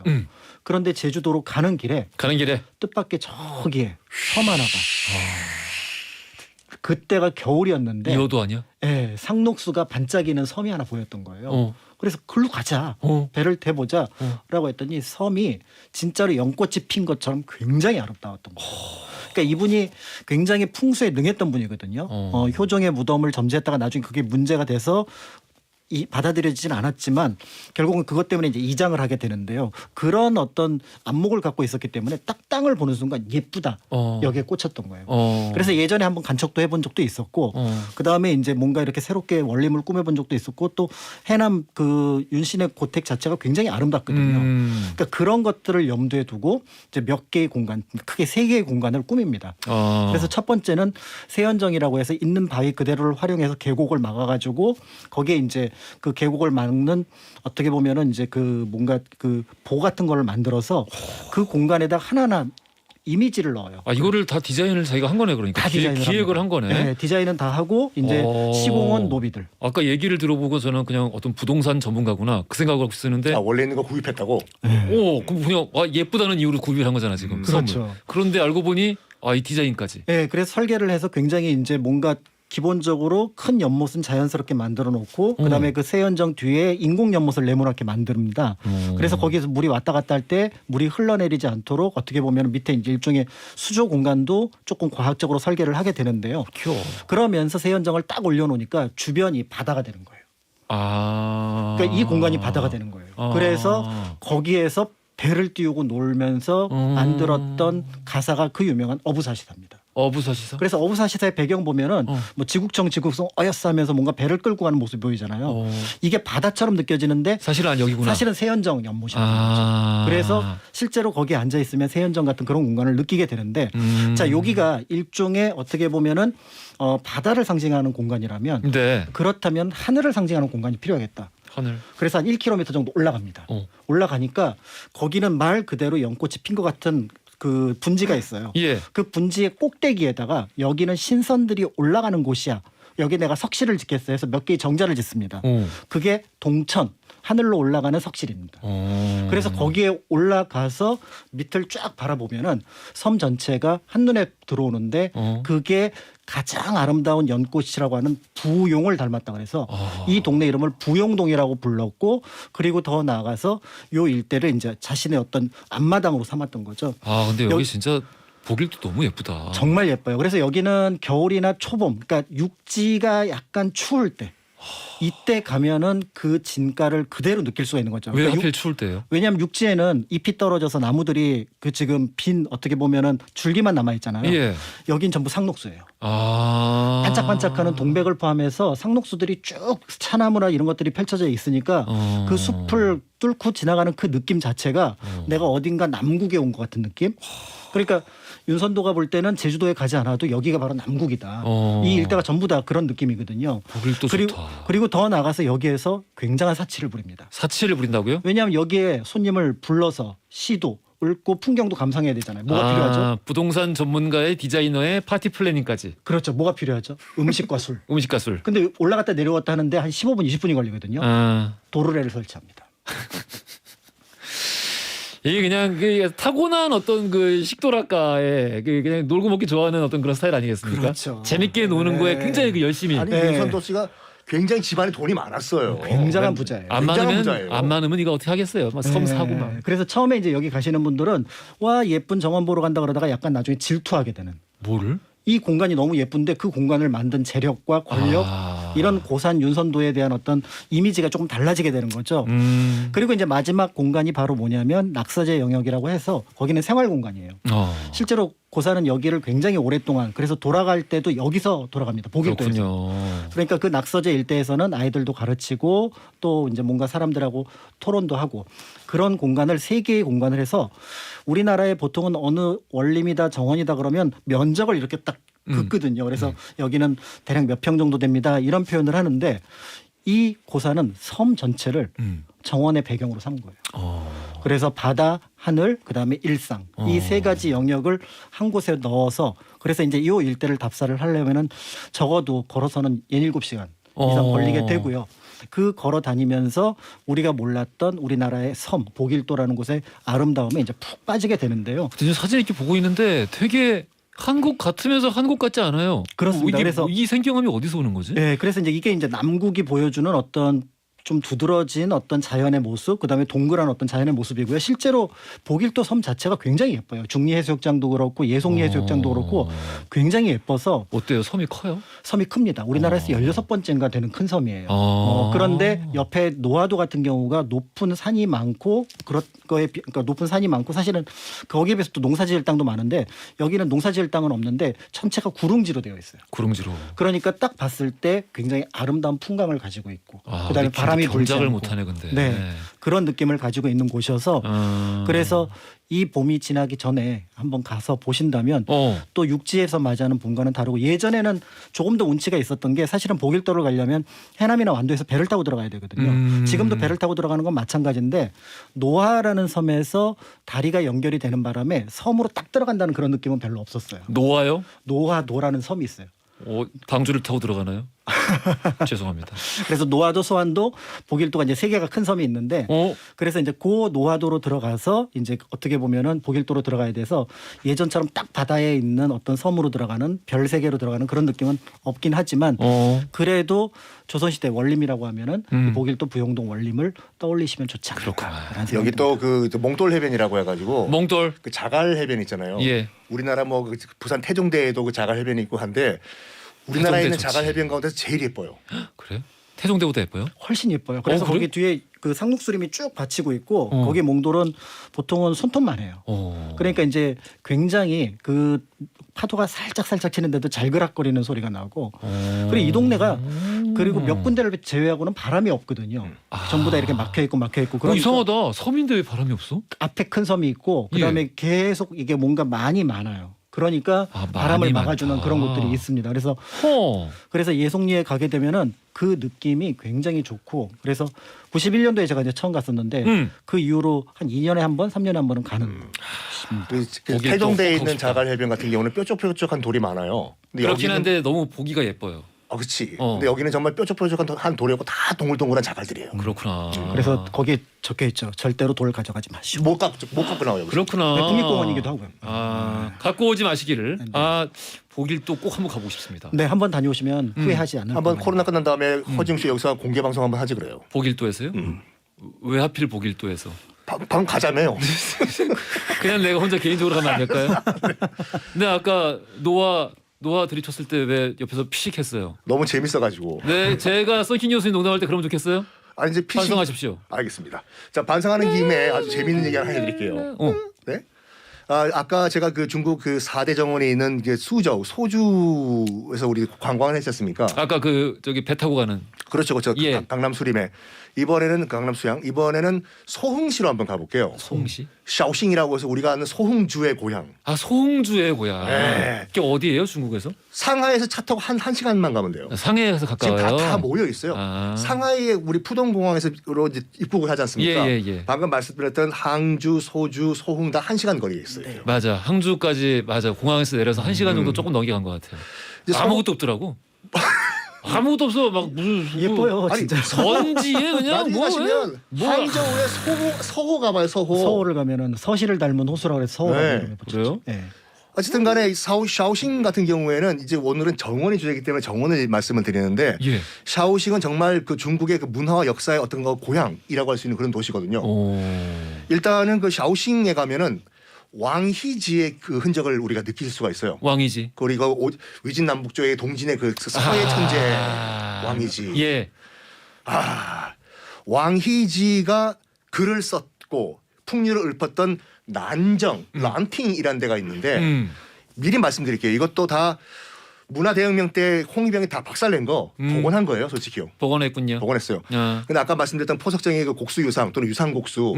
그런데 제주도로 가는 길에 뜻밖의 저기에 섬 하나가 그때가 겨울이었는데 이호도 아니야? 예, 상록수가 반짝이는 섬이 하나 보였던 거예요. 그래서 글로 가자. 배를 대보자 라고 했더니 섬이 진짜로 연꽃이 핀 것처럼 굉장히 아름다웠던 거예요. 그러니까 이분이 굉장히 풍수에 능했던 분이거든요. 효종의 무덤을 점지했다가 나중에 그게 문제가 돼서 받아들여지진 않았지만 결국은 그것 때문에 이제 이장을 하게 되는데요. 그런 어떤 안목을 갖고 있었기 때문에 딱 땅을 보는 순간 예쁘다. 여기에 꽂혔던 거예요. 그래서 예전에 한번 간척도 해본 적도 있었고 그 다음에 이제 뭔가 이렇게 새롭게 원림을 꾸며본 적도 있었고 또 해남 그 윤신의 고택 자체가 굉장히 아름답거든요. 그러니까 그런 것들을 염두에 두고 이제 몇 개의 공간, 크게 3개의 공간을 꾸밉니다. 그래서 첫 번째는 세연정이라고 해서 있는 바위 그대로를 활용해서 계곡을 막아가지고 거기에 이제 그 계곡을 막는 어떻게 보면은 이제 그 뭔가 그 보 같은 걸 만들어서 그 공간에다 하나하나 이미지를 넣어요. 이거를 다 디자인을 자기가 한 거네 그러니까. 다 기획을 한 거네. 네, 디자인은 다 하고 이제 시공은 노비들. 아까 얘기를 들어보고 저는 그냥 어떤 부동산 전문가구나 그 생각을 하고 쓰는데. 원래 있는 거 구입했다고. 그냥 예쁘다는 이유로 구입을 한 거잖아 지금. 그렇죠. 선물. 그런데 알고 보니 이 디자인까지. 네, 그래서 설계를 해서 굉장히 이제 뭔가 기본적으로 큰 연못은 자연스럽게 만들어 놓고 그다음에 그 세연정 뒤에 인공 연못을 네모나게 만듭니다. 그래서 거기에서 물이 왔다 갔다 할 때 물이 흘러내리지 않도록 어떻게 보면 밑에 이제 일종의 수조 공간도 조금 과학적으로 설계를 하게 되는데요. 그러면서 세연정을 딱 올려놓으니까 주변이 바다가 되는 거예요. 그러니까 이 공간이 바다가 되는 거예요. 그래서 거기에서 배를 띄우고 놀면서 만들었던 가사가 그 유명한 어부사시사입니다. 어부사시사. 그래서 어부사시사의 배경 보면은 뭐 지국청 어여싸 하면서 뭔가 배를 끌고 가는 모습이 보이잖아요. 이게 바다처럼 느껴지는데 사실은 여기구나. 사실은 세연정 연못이라는 거죠. 그래서 실제로 거기에 앉아 있으면 세연정 같은 그런 공간을 느끼게 되는데 자 여기가 일종의 어떻게 보면은 바다를 상징하는 공간이라면 네. 그렇다면 하늘을 상징하는 공간이 필요하겠다. 하늘. 그래서 한 1km 정도 올라갑니다. 올라가니까 거기는 말 그대로 연꽃이 핀 것 같은 그 분지가 있어요. 예. 그 분지의 꼭대기에다가 여기는 신선들이 올라가는 곳이야. 여기 내가 석실을 짓겠어 해서 몇 개의 정자를 짓습니다. 그게 동천 하늘로 올라가는 석실입니다. 그래서 거기에 올라가서 밑을 쫙 바라보면은 섬 전체가 한눈에 들어오는데 그게 가장 아름다운 연꽃이라고 하는 부용을 닮았다 그래서 이 동네 이름을 부용동이라고 불렀고 그리고 더 나아가서 요 일대를 이제 자신의 어떤 앞마당으로 삼았던 거죠. 아 근데 여기 진짜 보길도 너무 예쁘다. 정말 예뻐요. 그래서 여기는 겨울이나 초봄, 그러니까 육지가 약간 추울 때 이때 가면은 그 진가를 그대로 느낄 수가 있는 거죠. 왜 그러니까 하필 추울 때요? 왜냐하면 육지에는 잎이 떨어져서 나무들이 그 지금 빈 어떻게 보면은 줄기만 남아 있잖아요. 예. 여긴 전부 상록수예요. 아. 반짝반짝하는 동백을 포함해서 상록수들이 쭉 차나무나 이런 것들이 펼쳐져 있으니까 그 숲을 뚫고 지나가는 그 느낌 자체가 내가 어딘가 남국에 온 것 같은 느낌. 그러니까 윤선도가 볼 때는 제주도에 가지 않아도 여기가 바로 남국이다. 이 일대가 전부 다 그런 느낌이거든요. 보길도 좋다. 그리고 더 나가서 여기에서 굉장한 사치를 부립니다. 사치를 부린다고요? 왜냐하면 여기에 손님을 불러서 시도 읊고 풍경도 감상해야 되잖아요. 뭐가 필요하죠? 부동산 전문가의 디자이너의 파티 플래닝까지. 그렇죠. 뭐가 필요하죠? 음식과 술. 음식과 술. 근데 올라갔다 내려왔다 하는데 한 15분 20분이 걸리거든요. 도르래를 설치합니다. 이게 그냥 그 타고난 어떤 그 식도락가의 그냥 놀고 먹기 좋아하는 어떤 그런 스타일 아니겠습니까? 그렇죠. 재밌게 노는 거에 굉장히 그 열심히. 아니 네. 윤선도 씨가 굉장히 집안에 돈이 많았어요. 굉장한 부자예요. 안 많으면 이거 어떻게 하겠어요? 막 섬 사고 막. 그래서 처음에 이제 여기 가시는 분들은 와 예쁜 정원 보러 간다 그러다가 약간 나중에 질투하게 되는. 뭐를? 이 공간이 너무 예쁜데 그 공간을 만든 재력과 권력 이런 고산 윤선도에 대한 어떤 이미지가 조금 달라지게 되는 거죠. 그리고 이제 마지막 공간이 바로 뭐냐면 낙서제 영역이라고 해서 거기는 생활 공간이에요. 실제로 고산은 여기를 굉장히 오랫동안 그래서 돌아갈 때도 여기서 돌아갑니다. 보길도에서. 그러니까 그 낙서제 일대에서는 아이들도 가르치고 또 이제 뭔가 사람들하고 토론도 하고 그런 공간을 세 개의 공간을 해서 우리나라에 보통은 어느 원림이다 정원이다 그러면 면적을 이렇게 딱 긋거든요. 그래서 여기는 대략 몇 평 정도 됩니다. 이런 표현을 하는데 이 고산은 섬 전체를 정원의 배경으로 삼은 거예요. 그래서 바다, 하늘, 그다음에 일상 이 세 가지 영역을 한 곳에 넣어서 그래서 이제 이 일대를 답사를 하려면은 적어도 걸어서는 7시간 이상 걸리게 되고요. 그 걸어 다니면서 우리가 몰랐던 우리나라의 섬 보길도라는 곳의 아름다움에 이제 푹 빠지게 되는데요. 지금 사진 이렇게 보고 있는데 되게 한국 같으면서 한국 같지 않아요. 그렇습니다. 그래서 이 생경함이 어디서 오는 거지? 네, 그래서 이게 이제 남국이 보여주는 어떤 좀 두드러진 어떤 자연의 모습, 그다음에 동그란 어떤 자연의 모습이고요. 실제로 보길도 섬 자체가 굉장히 예뻐요. 중리해수욕장도 그렇고 예송리해수욕장도 그렇고 굉장히 예뻐서. 어때요? 섬이 커요? 섬이 큽니다. 우리나라에서 16번째인가 되는 큰 섬이에요. 그런데 옆에 노하도 같은 경우가 높은 산이 많고 그런 거에 그러니까 높은 산이 많고 사실은 거기에 비해서 또 농사지을 땅도 많은데 여기는 농사지을 땅은 없는데 전체가 구릉지로 되어 있어요. 구릉지로. 그러니까 딱 봤을 때 굉장히 아름다운 풍광을 가지고 있고 그다음에 바람이 불지 경작을 않고 못하네 근데. 네. 그런 느낌을 가지고 있는 곳이어서 그래서 이 봄이 지나기 전에 한번 가서 보신다면 또 육지에서 맞이하는 봄과는 다르고 예전에는 조금 더 운치가 있었던 게 사실은 보길도를 가려면 해남이나 완도에서 배를 타고 들어가야 되거든요. 지금도 배를 타고 들어가는 건 마찬가지인데 노하라는 섬에서 다리가 연결이 되는 바람에 섬으로 딱 들어간다는 그런 느낌은 별로 없었어요. 노아요? 노하도라는 섬이 있어요. 방주를 타고 들어가나요? 죄송합니다. 그래서 노하도, 소환도, 보길도가 이제 세 개가 큰 섬이 있는데 그래서 이제 그 노하도로 들어가서 이제 어떻게 보면은 보길도로 들어가야 돼서 예전처럼 딱 바다에 있는 어떤 섬으로 들어가는 별 세 개로 들어가는 그런 느낌은 없긴 하지만 그래도 조선시대 원림이라고 하면은 그 보길도 부용동 원림을 떠올리시면 좋지 않을까. 여기 또 그 몽돌 해변이라고 해가지고 몽돌 그 자갈 해변 있잖아요. 예. 우리나라 뭐 그 부산 태종대에도 그 자갈 해변이 있고 한데 우리나라에 있는 자갈 해변 가운데서 제일 예뻐요. 그래? 태종대보다 예뻐요? 훨씬 예뻐요. 그래서 그래요? 거기 뒤에 그 상록수림이 쭉 받치고 있고 어. 거기 몽돌은 보통은 손톱만 해요. 그러니까 이제 굉장히 그 파도가 살짝 치는데도 잘그락거리는 소리가 나고 그리고 이 동네가 그리고 몇 군데를 제외하고는 바람이 없거든요. 전부 다 이렇게 막혀 있고 그러니까 이상하다. 섬인데 왜 바람이 없어? 앞에 큰 섬이 있고 그다음에 계속 이게 뭔가 많이 많아요. 그러니까 바람을 막아주는 많다. 그런 곳들이 있습니다. 그래서 예송리에 가게 되면은 그 느낌이 굉장히 좋고 그래서 91년도에 제가 이제 처음 갔었는데 그 이후로 한 2년에 한 번, 3년에 한 번은 가는. 그 태종대에 있는 자갈해변 같은 경우는 뾰족뾰족한 돌이 많아요. 근데 그렇긴 여기는- 한데 너무 보기가 예뻐요. 그렇지. 근데 여기는 정말 뾰족뾰족한 돌이고 다 동글동글한 자갈들이에요. 그렇구나. 그래서 거기에 적혀 있죠. 절대로 돌 가져가지 마시오. 못 갖고 나와요. 여기서. 그렇구나. 네, 국립공원이기도 하고요. 갖고 오지 마시기를. 보길도 꼭 한번 가보고 싶습니다. 네, 한번 다녀오시면 후회하지 않을 한번 거예요. 코로나 끝난 다음에 허징수 여기서 공개 방송 한번 하지 그래요. 보길도에서요? 왜 하필 보길도에서? 방 가자며요. 그냥 내가 혼자 개인적으로 가면 안 될까요? 근데 아까 노아 들이쳤을 때 왜 옆에서 피식했어요? 너무 재밌어가지고. 네, 제가 썬킴 교수님 농담할 때 그러면 좋겠어요? 아니 이제 피식. 반성하십시오. 알겠습니다. 자 반성하는 김에 아주 재밌는 얘기 하나 해드릴게요. 네? 아까 제가 그 중국 그 4대 정원에 있는 그 수저우 소주에서 우리 관광을 했었습니까? 아까 그 저기 배 타고 가는. 그렇죠. 예. 강남 수림에 이번에는 강남 수양 이번에는 소흥시로 한번 가볼게요. 소흥시? 샤오싱이라고 해서 우리가 아는 소흥주의 고향. 소흥주의 고향. 네. 그게 어디예요, 중국에서? 상하이에서 차 타고 한 시간만 가면 돼요. 상해에서 지금 가까워요. 다 모여 있어요. 상하이에 우리 푸동공항에서 이제 입국을 하지 않습니까? 예. 방금 말씀드렸던 항주, 소주, 소흥 다 1시간 거리에 있어요. 맞아. 항주까지 맞아. 공항에서 내려서 1시간 정도 조금 넘게 간 것 같아요. 이제 아무것도 없더라고. 아무것도 없어. 막 무슨 예뻐요, 아니, 진짜. 전지에 그냥 나중에 가시면 항저우에 서호 가봐요. 서호. 서울을 가면은 서시를 닮은 호수라고 해서 서호라고 네. 이름을 붙였죠. 그래요? 네. 어쨌든 간에 샤오싱 같은 경우에는 이제 오늘은 정원이 주제이기 때문에 정원을 말씀을 드리는데 예. 샤오싱은 정말 그 중국의 그 문화와 역사의 어떤 거 고향이라고 할 수 있는 그런 도시거든요. 일단은 그 샤오싱에 가면은 왕희지의 그 흔적을 우리가 느낄 수가 있어요. 왕이지. 그리고 위진 남북조의 동진의 그 서해 천재 왕희지. 예. 왕희지가 글을 썼고 풍류를 읊었던 난정, 란팅이라는 데가 있는데 미리 말씀드릴게요. 이것도 다 문화대혁명 때 홍위병이 다 박살낸 거 복원한 거예요, 솔직히요. 복원했군요. 복원했어요. 근데 아까 말씀드렸던 포석정의 그 곡수 유상 또는 유상곡수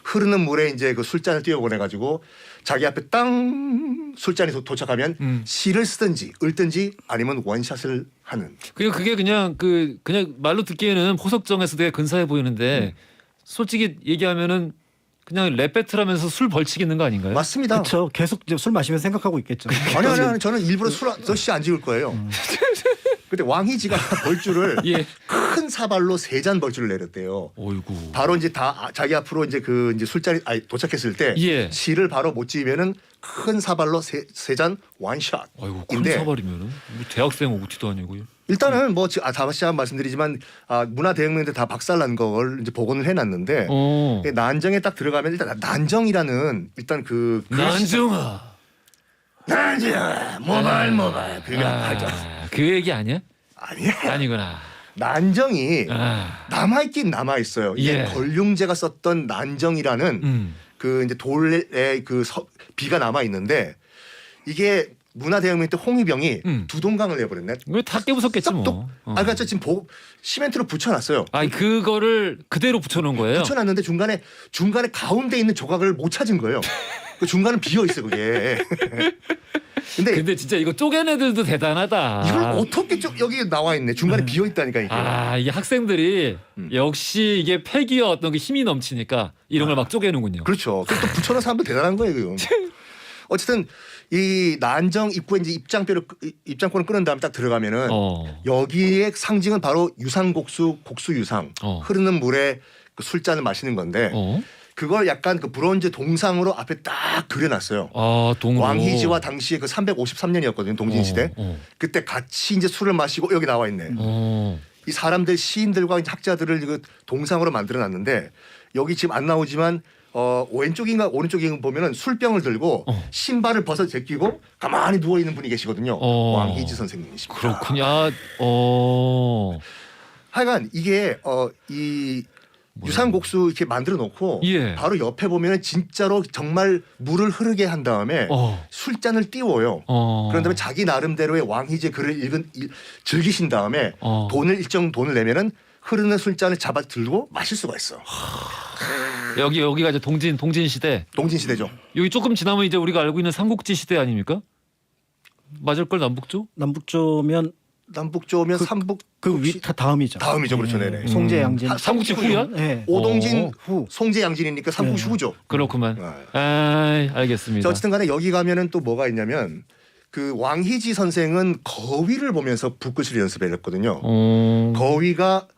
흐르는 물에 이제 그 술잔을 띄워보내가지고 자기 앞에 땅 술잔이 도착하면 시를 쓰든지 읊든지 아니면 원샷을 하는. 그게 그냥 그냥 말로 듣기에는 포석정에서 되게 근사해 보이는데 솔직히 얘기하면은 그냥 랩 배틀하면서 술 벌칙 있는 거 아닌가요? 맞습니다. 그렇죠. 계속 이제 술 마시면서 생각하고 있겠죠. 아니 저는 일부러 시 안 지을 거예요. 근데 왕희지가 벌주를 예. 큰 사발로 3잔 벌주를 내렸대요. 어이구. 바로 이제 다 자기 앞으로 이제 이제 술자리 도착했을 때 예. 시를 바로 못 지으면은 큰 사발로 3잔 원샷. 아이고 큰 사발이면은 뭐 대학생 오티도 아니고요. 일단은 뭐 다시 한번 말씀드리지만 문화대혁명 때 다 박살난 걸 이제 복원을 해놨는데 난정에 딱 들어가면 일단 난정이라는 일단 난정아 모발 그 얘기 아니야? 아니야. 아니구나. 난정이 남아있긴 남아있어요. 이게 걸륭제가 썼던 난정이라는 그 이제 돌에 비가 남아있는데 이게 문화대혁명 때 홍위병이 두동강을 내버렸네. 왜 다 깨부쉈겠지 뭐. 그러니까 지금 시멘트로 붙여놨어요. 그거를 그대로 붙여놓은 거예요? 붙여놨는데 중간에 가운데 있는 조각을 못 찾은 거예요. 그 중간은 비어 있어 그게. 근데 진짜 이거 쪼갠 애들도 대단하다. 이걸 어떻게 여기 나와 있네. 중간에 비어 있다니까 이게. 이게 학생들이 역시 이게 패기와 어떤 그 힘이 넘치니까 이런 걸 막 쪼개는군요. 그렇죠. 또 붙여놓은 사람도 대단한 거예요. 그건. 어쨌든 이 난정 입구에 이제 입장권을 끊은 다음에 딱 들어가면은 여기에 상징은 바로 유상곡수 곡수유상 흐르는 물에 그 술잔을 마시는 건데 그걸 약간 그 브론즈 동상으로 앞에 딱 그려놨어요. 왕희지와 당시에 그 353년이었거든요. 동진시대. 그때 같이 이제 술을 마시고 여기 나와 있네. 이 사람들 시인들과 이제 학자들을 그 동상으로 만들어놨는데 여기 지금 안 나오지만 왼쪽인가 오른쪽인가 보면은 술병을 들고 신발을 벗어 제끼고 가만히 누워 있는 분이 계시거든요. 왕희지 선생님이십니다. 그렇군요. 하여간 이게 이 유산곡수 이렇게 만들어 놓고 예. 바로 옆에 보면 진짜로 정말 물을 흐르게 한 다음에 술잔을 띄워요. 그런 다음에 자기 나름대로의 왕희제 글을 즐기신 다음에 일정 돈을 내면은 흐르는 술잔을 잡아 들고 마실 수가 있어. 여기가 이제 동진 시대. 동진 시대죠. 여기 조금 지나면 이제 우리가 알고 있는 삼국지 시대 아닙니까? 맞을 걸 남북조? 남북조면 삼북 그 위 다음이죠. 다음이죠, 그렇죠, 네네. 송제 양진. 삼국지 후야? 네. 오동진 후. 송제 양진이니까 삼국 후죠. 그렇구만. 네. 알겠습니다. 어쨌든간에 여기 가면은 또 뭐가 있냐면 그 왕희지 선생은 거위를 보면서 붓글씨를 연습했거든요. 거위가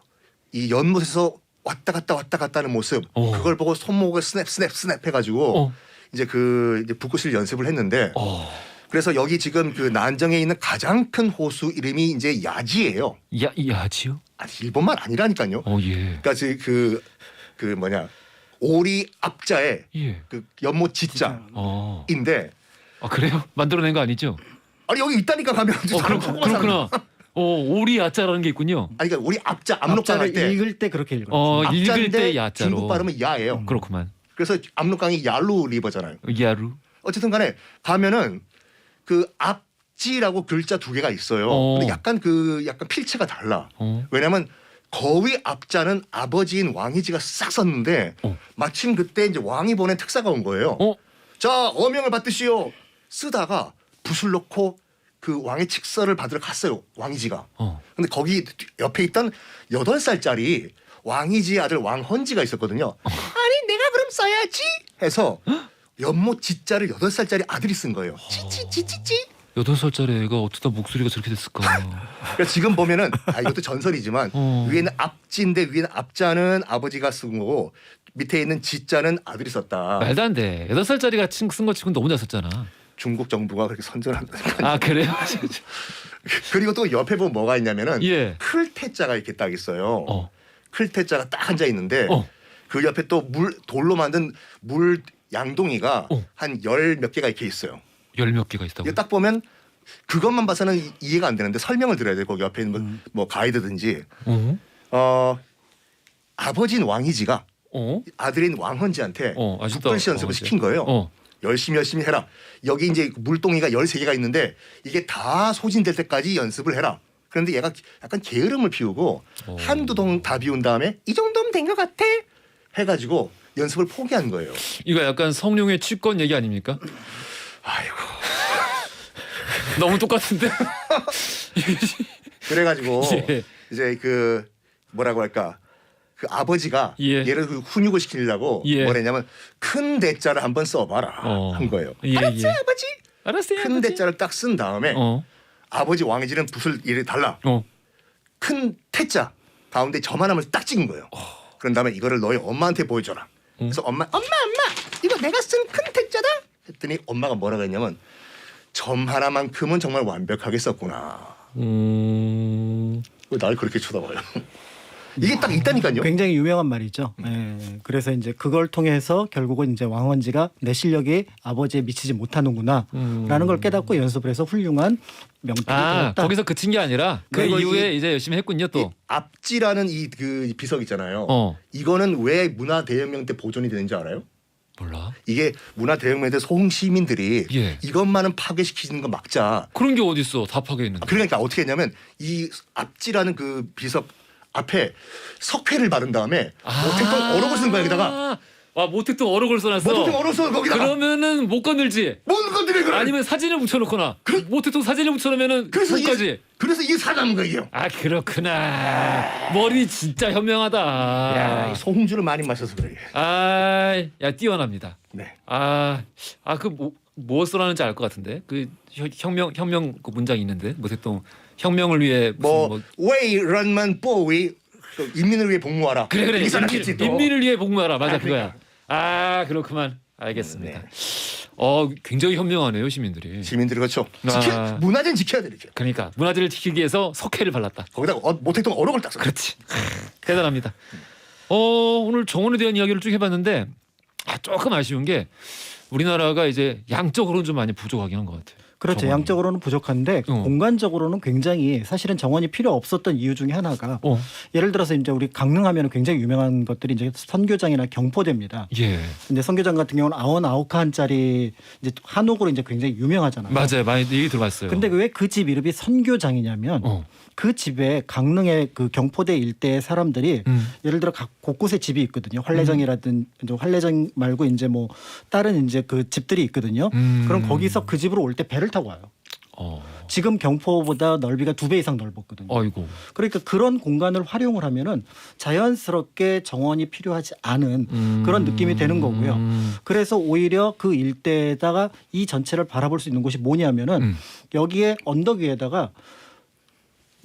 이 연못에서 왔다 갔다 하는 모습 그걸 보고 손목을 스냅 해가지고 이제 이제 붓글씨를 연습을 했는데. 그래서 여기 지금 그 난정에 있는 가장 큰 호수 이름이 이제 야지예요. 야지요? 아니 일본말 아니라니까요. 예. 그러니까 그 뭐냐 오리 앞자에 예. 그 연못 지자인데. 그래요? 만들어낸 거 아니죠? 아니 여기 있다니까 가면. 그렇구나. 오리 야자라는 게 있군요. 아니 그러니까 우리 압록강 할 때 읽을 때 그렇게 읽어요. 읽을 때 야자로. 중국 발음은 야예요. 그렇구만. 그래서 압록강이 야루 리버잖아요. 야루. 어쨌든간에 가면은 그 압지라고 글자 두 개가 있어요. 근데 약간 필체가 달라. 왜냐하면 거위 압자는 아버지인 왕이지가 싹 썼는데 마침 그때 이제 왕이 보낸 특사가 온 거예요. 자 어명을 받으시오. 쓰다가 붓을 넣고 그 왕의 칙서를 받으러 갔어요. 왕이지가. 근데 거기 옆에 있던 8살짜리 왕이지의 아들 왕헌지가 있었거든요. 아니 내가 그럼 써야지 해서 연못 지자를 8살짜리 아들이 쓴 거예요. 찌찌찌찌찌. 8살짜리 애가 어쩌다 목소리가 저렇게 됐을까. 그러니까 지금 보면은 이것도 전설이지만 위에는 압지인데 위에는 압자는 아버지가 쓴 거고 밑에 있는 지자는 아들이 썼다. 말도 안 돼. 8살짜리가 쓴 거 치고 너무 잘 썼잖아. 중국 정부가 그렇게 선전한다. 그래요? 그리고 또 옆에 보면 뭐가 있냐면은 예. 클태자가 이렇게 딱 있어요. 클태자가 딱 앉아 있는데 그 옆에 또 돌로 만든 물 양동이가 한 10몇 개가 이렇게 있어요. 10몇 개가 있다고? 이게 딱 보면 그것만 봐서는 이해가 안 되는데 설명을 들어야 돼. 거기 옆에 있는 뭐 가이드든지. 아버지인 왕이지가 아들인 왕헌지한테 붓글씨 연습을 시킨 거예요. 열심히 해라. 여기 이제 물동이가 13개가 있는데 이게 다 소진될 때까지 연습을 해라. 그런데 얘가 약간 게으름을 피우고 한두 동 다 비운 다음에 이 정도면 된 것 같아 해가지고 연습을 포기한 거예요. 이거 약간 성룡의 취권 얘기 아닙니까? 아이고. 너무 똑같은데? 그래가지고 예. 이제 그 뭐라고 할까 그 아버지가 예. 얘를 그 훈육을 시키려고 뭐랬냐면 큰 대자를 한번 써봐라 한 거예요. 알았어요 아버지. 알았어요. 큰 대자를 딱 쓴 다음에 아버지 왕이지는 붓을 이렇게 달라. 큰 태자 가운데 점 하나를 딱 찍은 거예요. 그런 다음에 이거를 너희 엄마한테 보여줘라. 그래서 엄마 이거 내가 쓴 큰 태자다 했더니 엄마가 뭐라고 했냐면 점 하나만큼은 정말 완벽하게 썼구나. 왜 날 그렇게 쳐다봐요? 이게 딱 있다니까요. 굉장히 유명한 말이죠. 그래서 이제 그걸 통해서 결국은 이제 왕헌지가 내 실력이 아버지에 미치지 못하는구나라는 걸 깨닫고 연습을 해서 훌륭한 명패를 얻었다. 거기서 그친 게 아니라 그 이후에 이제 열심히 했군요 또. 압지라는 그 비석 있잖아요. 이거는 왜 문화대혁명 때 보존이 되는지 알아요? 몰라. 이게 문화대혁명 때 소흥 시민들이 이것만은 파괴시키는 거 막자. 그런 게 어딨어. 다 파괴했는데. 그러니까 어떻게 했냐면 이 압지라는 그 비석 앞에 석회를 바른 다음에 모택동 어록을 쓴 거야 여기다가. 모택동 어록을 써놨어. 모택동 어록 써 거기다가. 그러면은 못 건들지. 못 건드려 그래. 아니면 사진을 붙여놓거나. 모택동 사진을 붙여놓으면은 못 가지. 그래서 이게 살아남은 거예요. 그렇구나. 머리 진짜 현명하다. 야, 소홍주를 많이 마셔서 그래. 뛰어납니다. 네. 뭐 써라는지 알 것 같은데. 그 혁명 그 문장이 있는데 모택동 혁명을 위해 웨이 런만 뽀위 인민을 위해 복무하라. 그래. 인민을 위해 복무하라. 맞아 그거야. 그렇구만. 알겠습니다. 굉장히 현명하네요 시민들이. 시민들이 그렇죠. 문화재는 지켜야 돼 이렇게. 그러니까 문화재를 지키기 위해서 석회를 발랐다. 거기다가 모택동 어록을 딱 써. 그렇지. 대단합니다. 오늘 정원에 대한 이야기를 쭉 해봤는데 조금 아쉬운 게 우리나라가 이제 양적으로는 좀 많이 부족하긴 한 것 같아요. 그렇죠. 정원이. 양적으로는 부족한데 공간적으로는 굉장히 사실은 정원이 필요 없었던 이유 중에 하나가 예를 들어서 이제 우리 강릉하면 굉장히 유명한 것들이 이제 선교장이나 경포대입니다. 예. 근데 선교장 같은 경우는 99칸짜리 이제 한옥으로 이제 굉장히 유명하잖아요. 맞아요. 많이 얘기 들어봤어요. 근데 왜 그 집 이름이 선교장이냐면 그 집에 강릉의 그 경포대 일대의 사람들이 예를 들어 각 곳곳에 집이 있거든요. 활례장이라든 활례장 말고 이제 뭐 다른 이제 그 집들이 있거든요. 그럼 거기서 그 집으로 올 때 배를 타고 와요. 지금 경포보다 넓이가 2배 이상 넓었거든요. 아이고. 그러니까 그런 공간을 활용을 하면은 자연스럽게 정원이 필요하지 않은 그런 느낌이 되는 거고요. 그래서 오히려 그 일대에다가 이 전체를 바라볼 수 있는 곳이 뭐냐면은 여기에 언덕 위에다가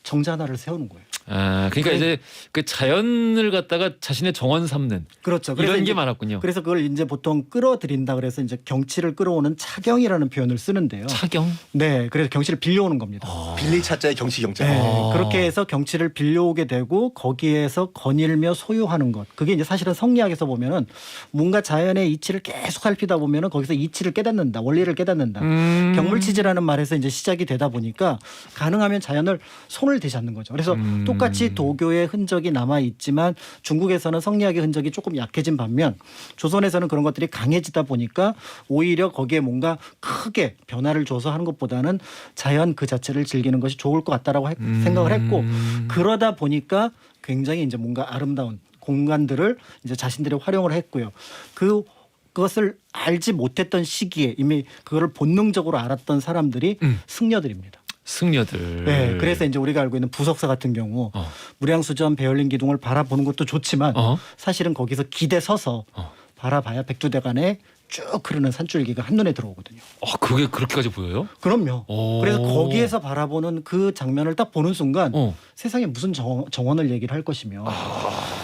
정자 하나를 세우는 거예요. 아, 그러니까 이제 그 자연을 갖다가 자신의 정원 삼는 그렇죠. 이런 게 이제 많았군요. 그래서 그걸 이제 보통 끌어들인다 그래서 이제 경치를 끌어오는 차경이라는 표현을 쓰는데요. 차경? 네, 그래서 경치를 빌려오는 겁니다. 빌리 차자의 경치 경자. 네, 그렇게 해서 경치를 빌려오게 되고 거기에서 거닐며 소유하는 것. 그게 이제 사실은 성리학에서 보면은 뭔가 자연의 이치를 계속 살피다 보면은 거기서 이치를 깨닫는다, 원리를 깨닫는다. 경물치지라는 말에서 이제 시작이 되다 보니까 가능하면 자연을 손을 대지 않는 거죠. 그래서 똑같이 도교의 흔적이 남아 있지만 중국에서는 성리학의 흔적이 조금 약해진 반면 조선에서는 그런 것들이 강해지다 보니까 오히려 거기에 뭔가 크게 변화를 줘서 하는 것보다는 자연 그 자체를 즐기는 것이 좋을 것 같다라고 생각을 했고 그러다 보니까 굉장히 이제 뭔가 아름다운 공간들을 이제 자신들이 활용을 했고요. 그것을 알지 못했던 시기에 이미 그거를 본능적으로 알았던 사람들이 승려들입니다. 승려들. 네, 그래서 이제 우리가 알고 있는 부석사 같은 경우 무량수전 배열린 기둥을 바라보는 것도 좋지만 사실은 거기서 기대 서서 바라봐야 백두대간에 쭉 흐르는 산줄기가 한눈에 들어오거든요. 그게 그렇게까지 보여요? 그럼요. 그래서 거기에서 바라보는 그 장면을 딱 보는 순간 세상에 무슨 정원을 얘기를 할 것이며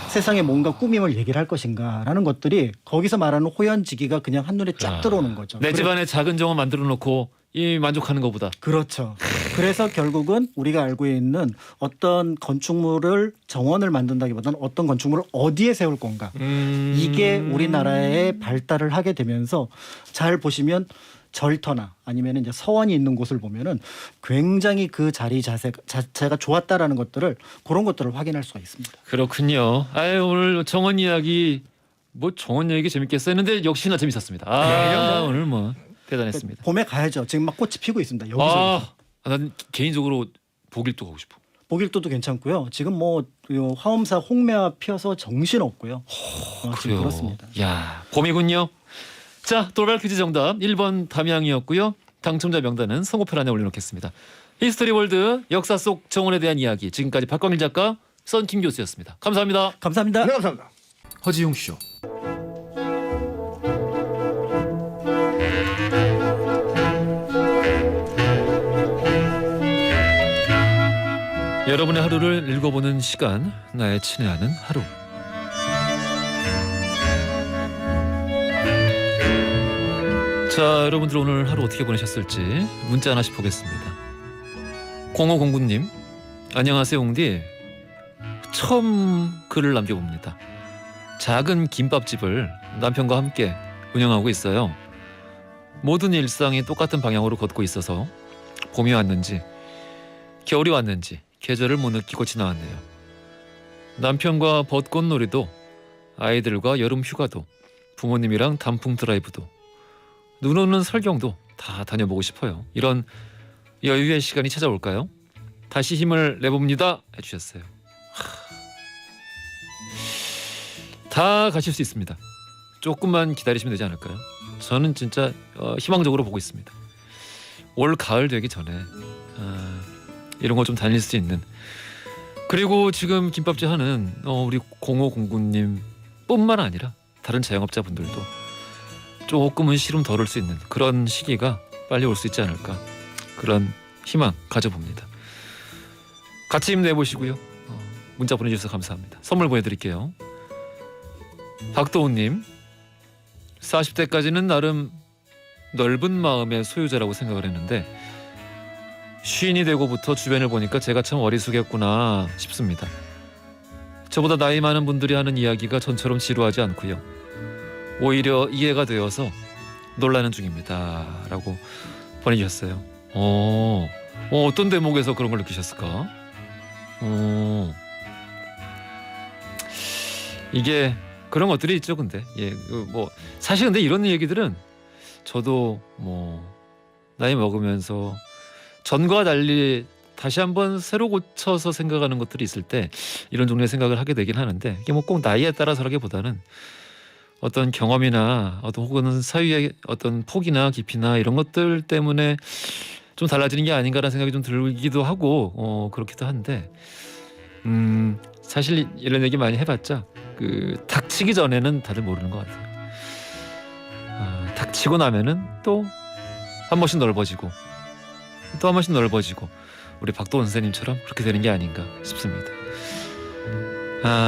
세상에 뭔가 꾸밈을 얘기를 할 것인가라는 것들이 거기서 말하는 호연지기가 그냥 한눈에 쫙 들어오는 거죠. 내 집안에 작은 정원 만들어 놓고 이 만족하는 것보다. 그렇죠. 그래서 결국은 우리가 알고 있는 어떤 건축물을 정원을 만든다기보다는 어떤 건축물을 어디에 세울 건가. 이게 우리나라의 발달을 하게 되면서 잘 보시면 절터나 아니면 이제 서원이 있는 곳을 보면은 굉장히 그 자리 자체가 좋았다라는 것들을 그런 것들을 확인할 수가 있습니다. 그렇군요. 아유, 오늘 정원 이야기 정원 얘기 재밌겠어요 했는데 역시나 재밌었습니다. 오늘 대단했습니다. 봄에 가야죠. 지금 막 꽃이 피고 있습니다. 여기서. 난 개인적으로 보길도 가고 싶어. 보길도도 괜찮고요. 지금 화엄사 홍매화 피어서 정신 없고요. 지금 그렇습니다. 야, 봄이군요. 자, 돌발 퀴즈 정답 1번 담양이었고요. 당첨자 명단은 선고표란에 올려놓겠습니다. 히스토리월드 역사 속 정원에 대한 이야기 지금까지 박광일 작가, 썬킴 교수였습니다. 감사합니다. 감사합니다. 네, 감사합니다. 허지용 쇼. 여러분의 하루를 읽어보는 시간, 나의 친애하는 하루. 자, 여러분들 오늘 하루 어떻게 보내셨을지 문자 하나씩 보겠습니다. 0509님, 안녕하세요 옹디. 처음 글을 남겨봅니다. 작은 김밥집을 남편과 함께 운영하고 있어요. 모든 일상이 똑같은 방향으로 걷고 있어서 봄이 왔는지 겨울이 왔는지 계절을 못 느끼고 지나왔네요. 남편과 벚꽃놀이도 아이들과 여름 휴가도 부모님이랑 단풍 드라이브도 눈 오는 설경도 다 다녀보고 싶어요. 이런 여유의 시간이 찾아올까요? 다시 힘을 내봅니다 해주셨어요. 다 가실 수 있습니다. 조금만 기다리시면 되지 않을까요? 저는 진짜 희망적으로 보고 있습니다. 올 가을 되기 전에 이런 거 좀 다닐 수 있는, 그리고 지금 김밥집 하는 우리 0509님 뿐만 아니라 다른 자영업자분들도 조금은 시름 덜을 수 있는 그런 시기가 빨리 올 수 있지 않을까, 그런 희망 가져봅니다. 같이 힘내보시고요. 문자 보내주셔서 감사합니다. 선물 보내드릴게요. 박도훈님, 40대까지는 나름 넓은 마음의 소유자라고 생각을 했는데 쉰이 되고부터 주변을 보니까 제가 참 어리숙했구나 싶습니다. 저보다 나이 많은 분들이 하는 이야기가 전처럼 지루하지 않고요. 오히려 이해가 되어서 놀라는 중입니다 라고 보내주셨어요. 어떤 대목에서 그런 걸 느끼셨을까? 이게 그런 것들이 있죠. 근데 뭐 사실 근데 이런 얘기들은 저도 뭐 나이 먹으면서 전과 달리 다시 한번 새로 고쳐서 생각하는 것들이 있을 때 이런 종류의 생각을 하게 되긴 하는데 이게 뭐 꼭 나이에 따라서라기보다는 어떤 경험이나 어떤 혹은 사유의 어떤 폭이나 깊이나 이런 것들 때문에 좀 달라지는 게 아닌가라는 생각이 좀 들기도 하고 그렇기도 한데 사실 이런 얘기 많이 해봤자 그 닥치기 전에는 다들 모르는 것 같아요. 닥치고 나면은 또 한 번씩 넓어지고 또 한 번씩 넓어지고 우리 박도원 선생님처럼 그렇게 되는 게 아닌가 싶습니다.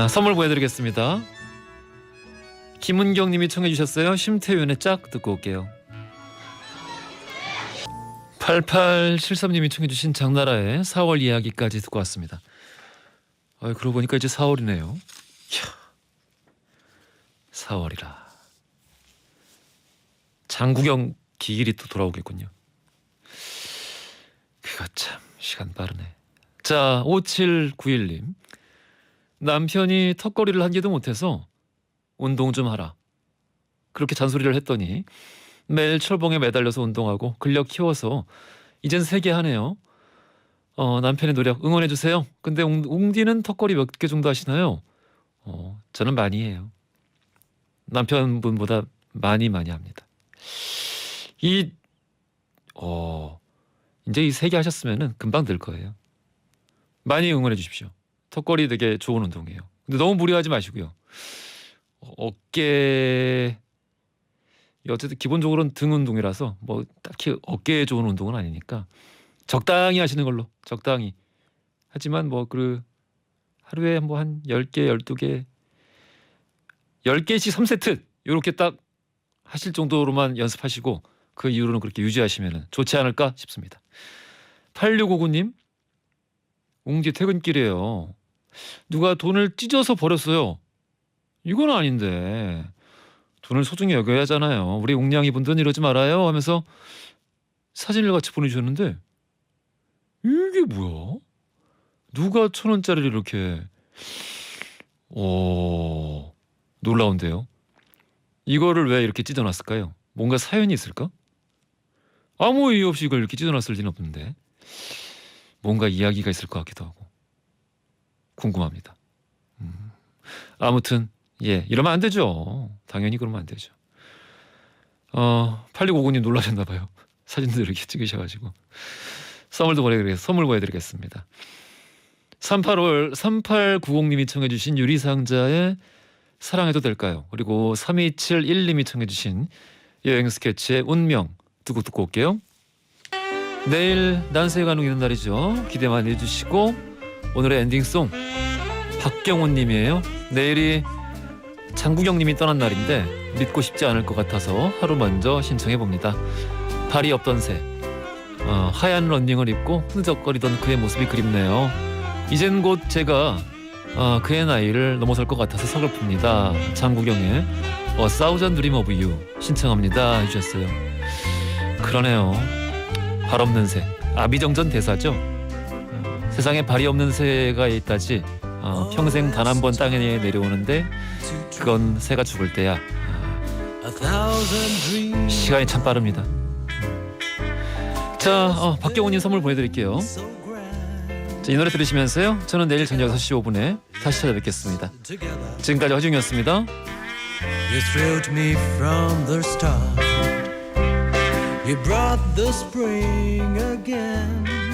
선물 보내드리겠습니다. 김은경 님이 청해 주셨어요. 심태윤의 짝 듣고 올게요. 8873님이 청해 주신 장나라의 4월 이야기까지 듣고 왔습니다. 그러고 보니까 이제 4월이네요. 4월이라. 장구경 기일이 또 돌아오겠군요. 그거 참 시간 빠르네. 자, 5791님. 남편이 턱걸이를 한 개도 못해서 운동 좀 하라. 그렇게 잔소리를 했더니 매일 철봉에 매달려서 운동하고 근력 키워서 이젠 3개 하네요. 남편의 노력 응원해주세요. 근데 웅디는 턱걸이 몇 개 정도 하시나요? 저는 많이 해요. 남편분보다 많이 합니다. 이제 이 3개 하셨으면은 금방 될 거예요. 많이 응원해 주십시오. 턱걸이 되게 좋은 운동이에요. 근데 너무 무리하지 마시고요. 어깨 어쨌든 기본적으로는 등 운동이라서 뭐 딱히 어깨에 좋은 운동은 아니니까 적당히 하시는 걸로. 적당히. 하지만 뭐 그 하루에 뭐 한 10개, 12개 10개씩 3세트 이렇게 딱 하실 정도로만 연습하시고 그 이후로는 그렇게 유지하시면 좋지 않을까 싶습니다. 8659님. 웅지 퇴근길이에요. 누가 돈을 찢어서 버렸어요. 이건 아닌데 돈을 소중히 여겨야 하잖아요. 우리 웅냥이 분들은 이러지 말아요 하면서 사진을 같이 보내주셨는데 이게 뭐야? 누가 1,000원짜리를 이렇게 놀라운데요. 이거를 왜 이렇게 찢어놨을까요? 뭔가 사연이 있을까? 아무 이유 없이 이걸 이렇게 찢어놨을 리는 없는데 뭔가 이야기가 있을 것 같기도 하고 궁금합니다. 아무튼 이러면 안 되죠. 당연히 그러면 안 되죠. 8659님 놀라셨나 봐요. 사진도 이렇게 찍으셔가지고 선물 보내드리겠습니다. 3890님이 청해주신 유리상자의 사랑해도 될까요? 그리고 3271님이 청해주신 여행 스케치의 운명 듣고 올게요. 내일 난세에 가는 있는 날이죠. 기대 많이 해주시고 오늘의 엔딩송 박경훈님이에요. 내일이 장구경님이 떠난 날인데 믿고 싶지 않을 것 같아서 하루 먼저 신청해봅니다. 발이 없던 새 하얀 런닝을 입고 흐느적거리던 그의 모습이 그립네요. 이젠 곧 제가 그의 나이를 넘어설 것 같아서 서글픕니다. 장구경의 A Thousand Dream of You 신청합니다 해주셨어요. 그러네요. 발 없는 새 아비정전 대사죠. 세상에 발이 없는 새가 있다지 평생 단 한 번 땅에 내려오는데 그건 새가 죽을 때야. 시간이 참 빠릅니다. 자, 박경훈님 선물 보내드릴게요. 자, 이 노래 들으시면서요 저는 내일 저녁 6시 5분에 다시 찾아뵙겠습니다. 지금까지 허중이었습니다. You thrilled me from the start. You brought the spring again.